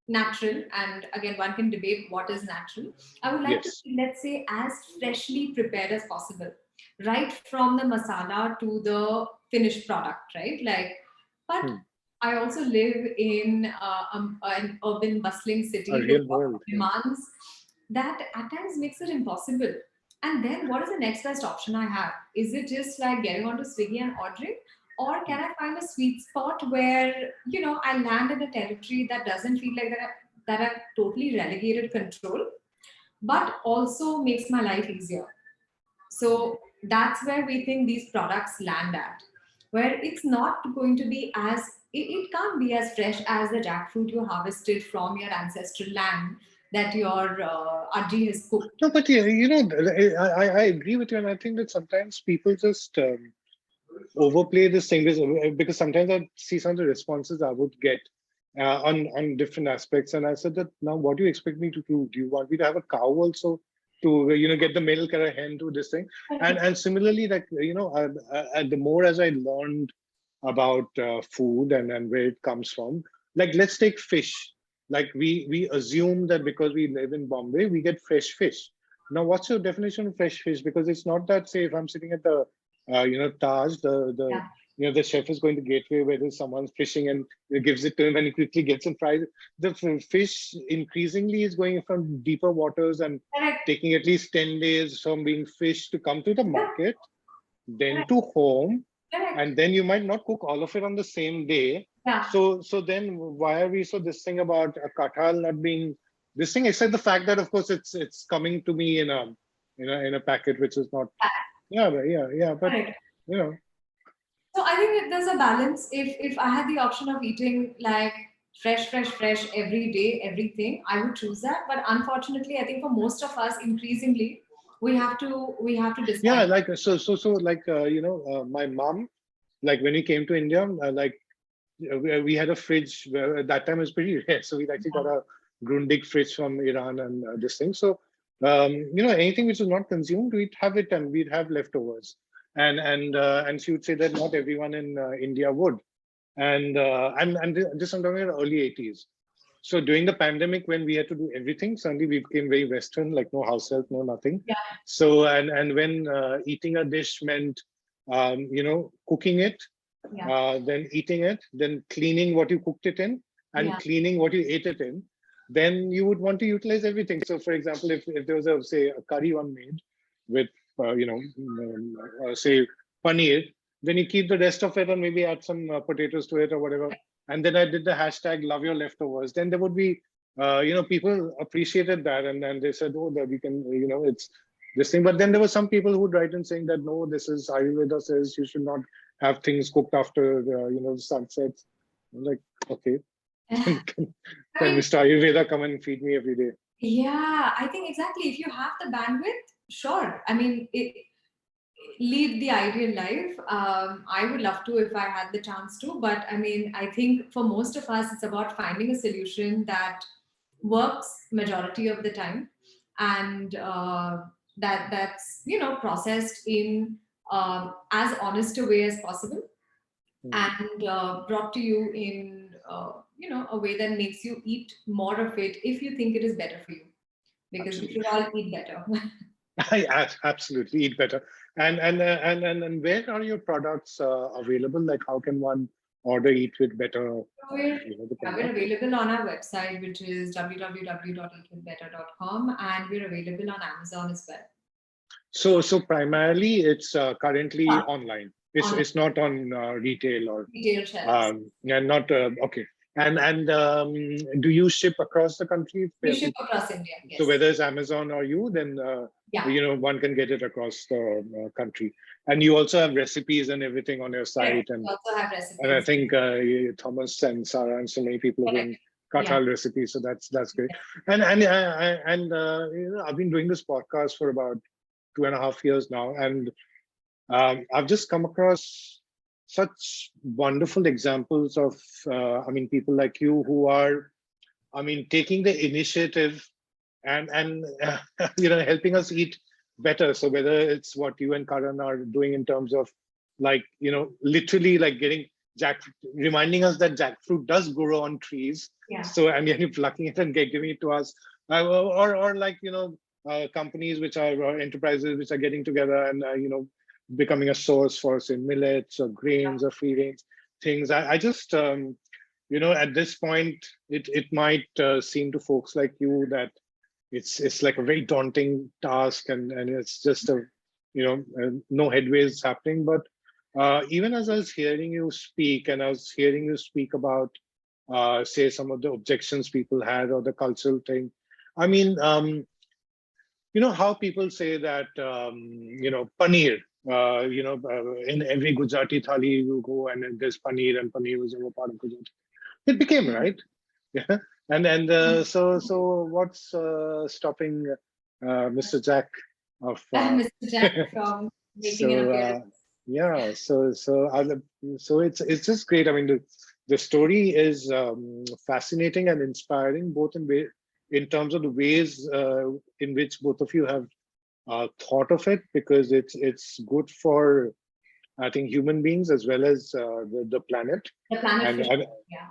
natural. And again, one can debate what is natural. I would like to Yes. eat, let's say, as freshly prepared as possible, right from the masala to the finished product, right? Like, but Hmm. I also live in an urban, bustling A city with real a lot of world. Yeah. demands that at times makes it impossible. And then what is the next best option I have? Is it just like getting onto Swiggy and ordering? Or can I find a sweet spot where, I land in a territory that doesn't feel like that I totally relegated control, but also makes my life easier. Hmm. So that's where we think these products land at, where it's not going to be it can't be as fresh as the jackfruit you harvested from your ancestral land that your Aji has cooked. No, but yeah, I agree with you, and I think that sometimes people just overplay this thing because sometimes I see some of the responses I would get on different aspects, and I said that now what do you expect me to do? Do you want me to have a cow also to get the milk or a hen to this thing? And similarly, like the more as I learned about food and where it comes from, like let's take fish. Like we assume that because we live in Bombay, we get fresh fish. Now, what's your definition of fresh fish? Because it's not that, say, if I'm sitting at the Taj, Yeah, the chef is going to gateway where there's someone fishing and gives it to him and he quickly gets and fries it. The fish increasingly is going from deeper waters and correct. taking at least 10 days from being fished to come to the Yeah, market, then correct. to home, Correct. and then you might not cook all of it on the same day. Yeah. So then why are we so this thing about a kathal not being this thing, except the fact that of course it's coming to me in a packet which is not. Yeah, but but Correct. you know So I think that there's a balance. If I had the option of eating like fresh every day, everything, I would choose that. But unfortunately, I think for most of us, increasingly, we have to yeah, decide. like like my mom, like when we came to India, like we had a fridge where at that time it was pretty rare, so we actually got a Grundig fridge from Iran and this thing. So anything which was not consumed, we'd have it and we'd have leftovers. And she would say that not everyone in India would. And this I'm talking about early 80s. So during the pandemic, when we had to do everything, suddenly we became very Western, like no house help, no nothing. Yeah, So and when eating a dish meant cooking it, yeah, then eating it, then cleaning what you cooked it in, and yeah, cleaning what you ate it in, then you would want to utilize everything. So, for example, if there was a say a curry one made with say paneer, then you keep the rest of it and maybe add some potatoes to it or whatever. And then I did the hashtag love your leftovers. Then there would be people appreciated that and then they said, oh, that we can it's this thing. But then there were some people who would write in saying that, no, this is Ayurveda says you should not have things cooked after the sun sets. I'm like, okay, can Mr. Ayurveda come and feed me every day? Yeah, I think exactly. If you have the bandwidth, sure. I mean, lead the ideal life. I would love to if I had the chance to, but I mean, I think for most of us, it's about finding a solution that works majority of the time, and that's processed in as honest a way as possible, and brought to you in a way that makes you eat more of it if you think it is better for you, because we should all eat better. I absolutely eat better. And where are your products available? Like, how can one order Eat With Better? We're available on our website, which is www.eatwithbetter.com, and we're available on Amazon as well. So primarily, it's currently online. It's not on retail or retail shelves. Not okay. And do you ship across the country? We ship across India. Yes. So whether it's Amazon or you, then one can get it across the country. And you also have recipes and everything on your site. And we also have recipes. And I think Thomas and Sarah and so many people have been kathal recipes. So that's great. And I've been doing this podcast for about 2.5 years now, and I've just come across such wonderful examples of people like you who are taking the initiative and helping us eat better. So whether it's what you and Karan are doing in terms of literally like getting jackfruit, reminding us that jackfruit does grow on trees. So and you're plucking it and giving it to us, or like companies which are enterprises which are getting together and becoming a source for, say, millets or grains or feeding things. I just at this point it might seem to folks like you that it's like a very daunting task, and it's just no headways happening. But even as I was hearing you speak, and I was hearing you speak about say some of the objections people had or the cultural thing, how people say that paneer, in every Gujarati thali you go and there's paneer, and paneer was a part of Gujarati. It became right, yeah. And so what's stopping Mr. Jack of Mr. Jack from making an appearance? Yeah, so it's just great. I mean, the story is fascinating and inspiring, both in terms of the ways in which both of you have thought of it, because it's good for, I think, human beings as well as the planet. The planet,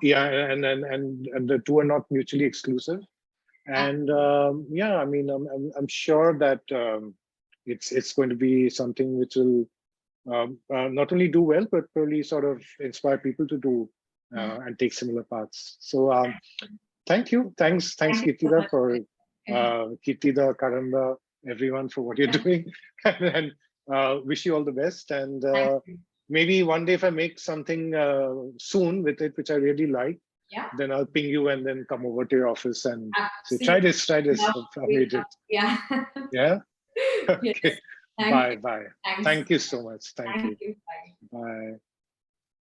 and the two are not mutually exclusive. And I'm sure that it's going to be something which will not only do well, but probably sort of inspire people to do and take similar paths. So thank you. Thanks, Keertida, for Keertida, Karanda, everyone, for what you're doing. And wish you all the best. And maybe one day if I make something soon with it, which I really like, then I'll ping you and then come over to your office and say, try this. I made it. Yeah. Yeah? Okay. Yes. Bye. Thank you so much. Thank you. Bye. Bye.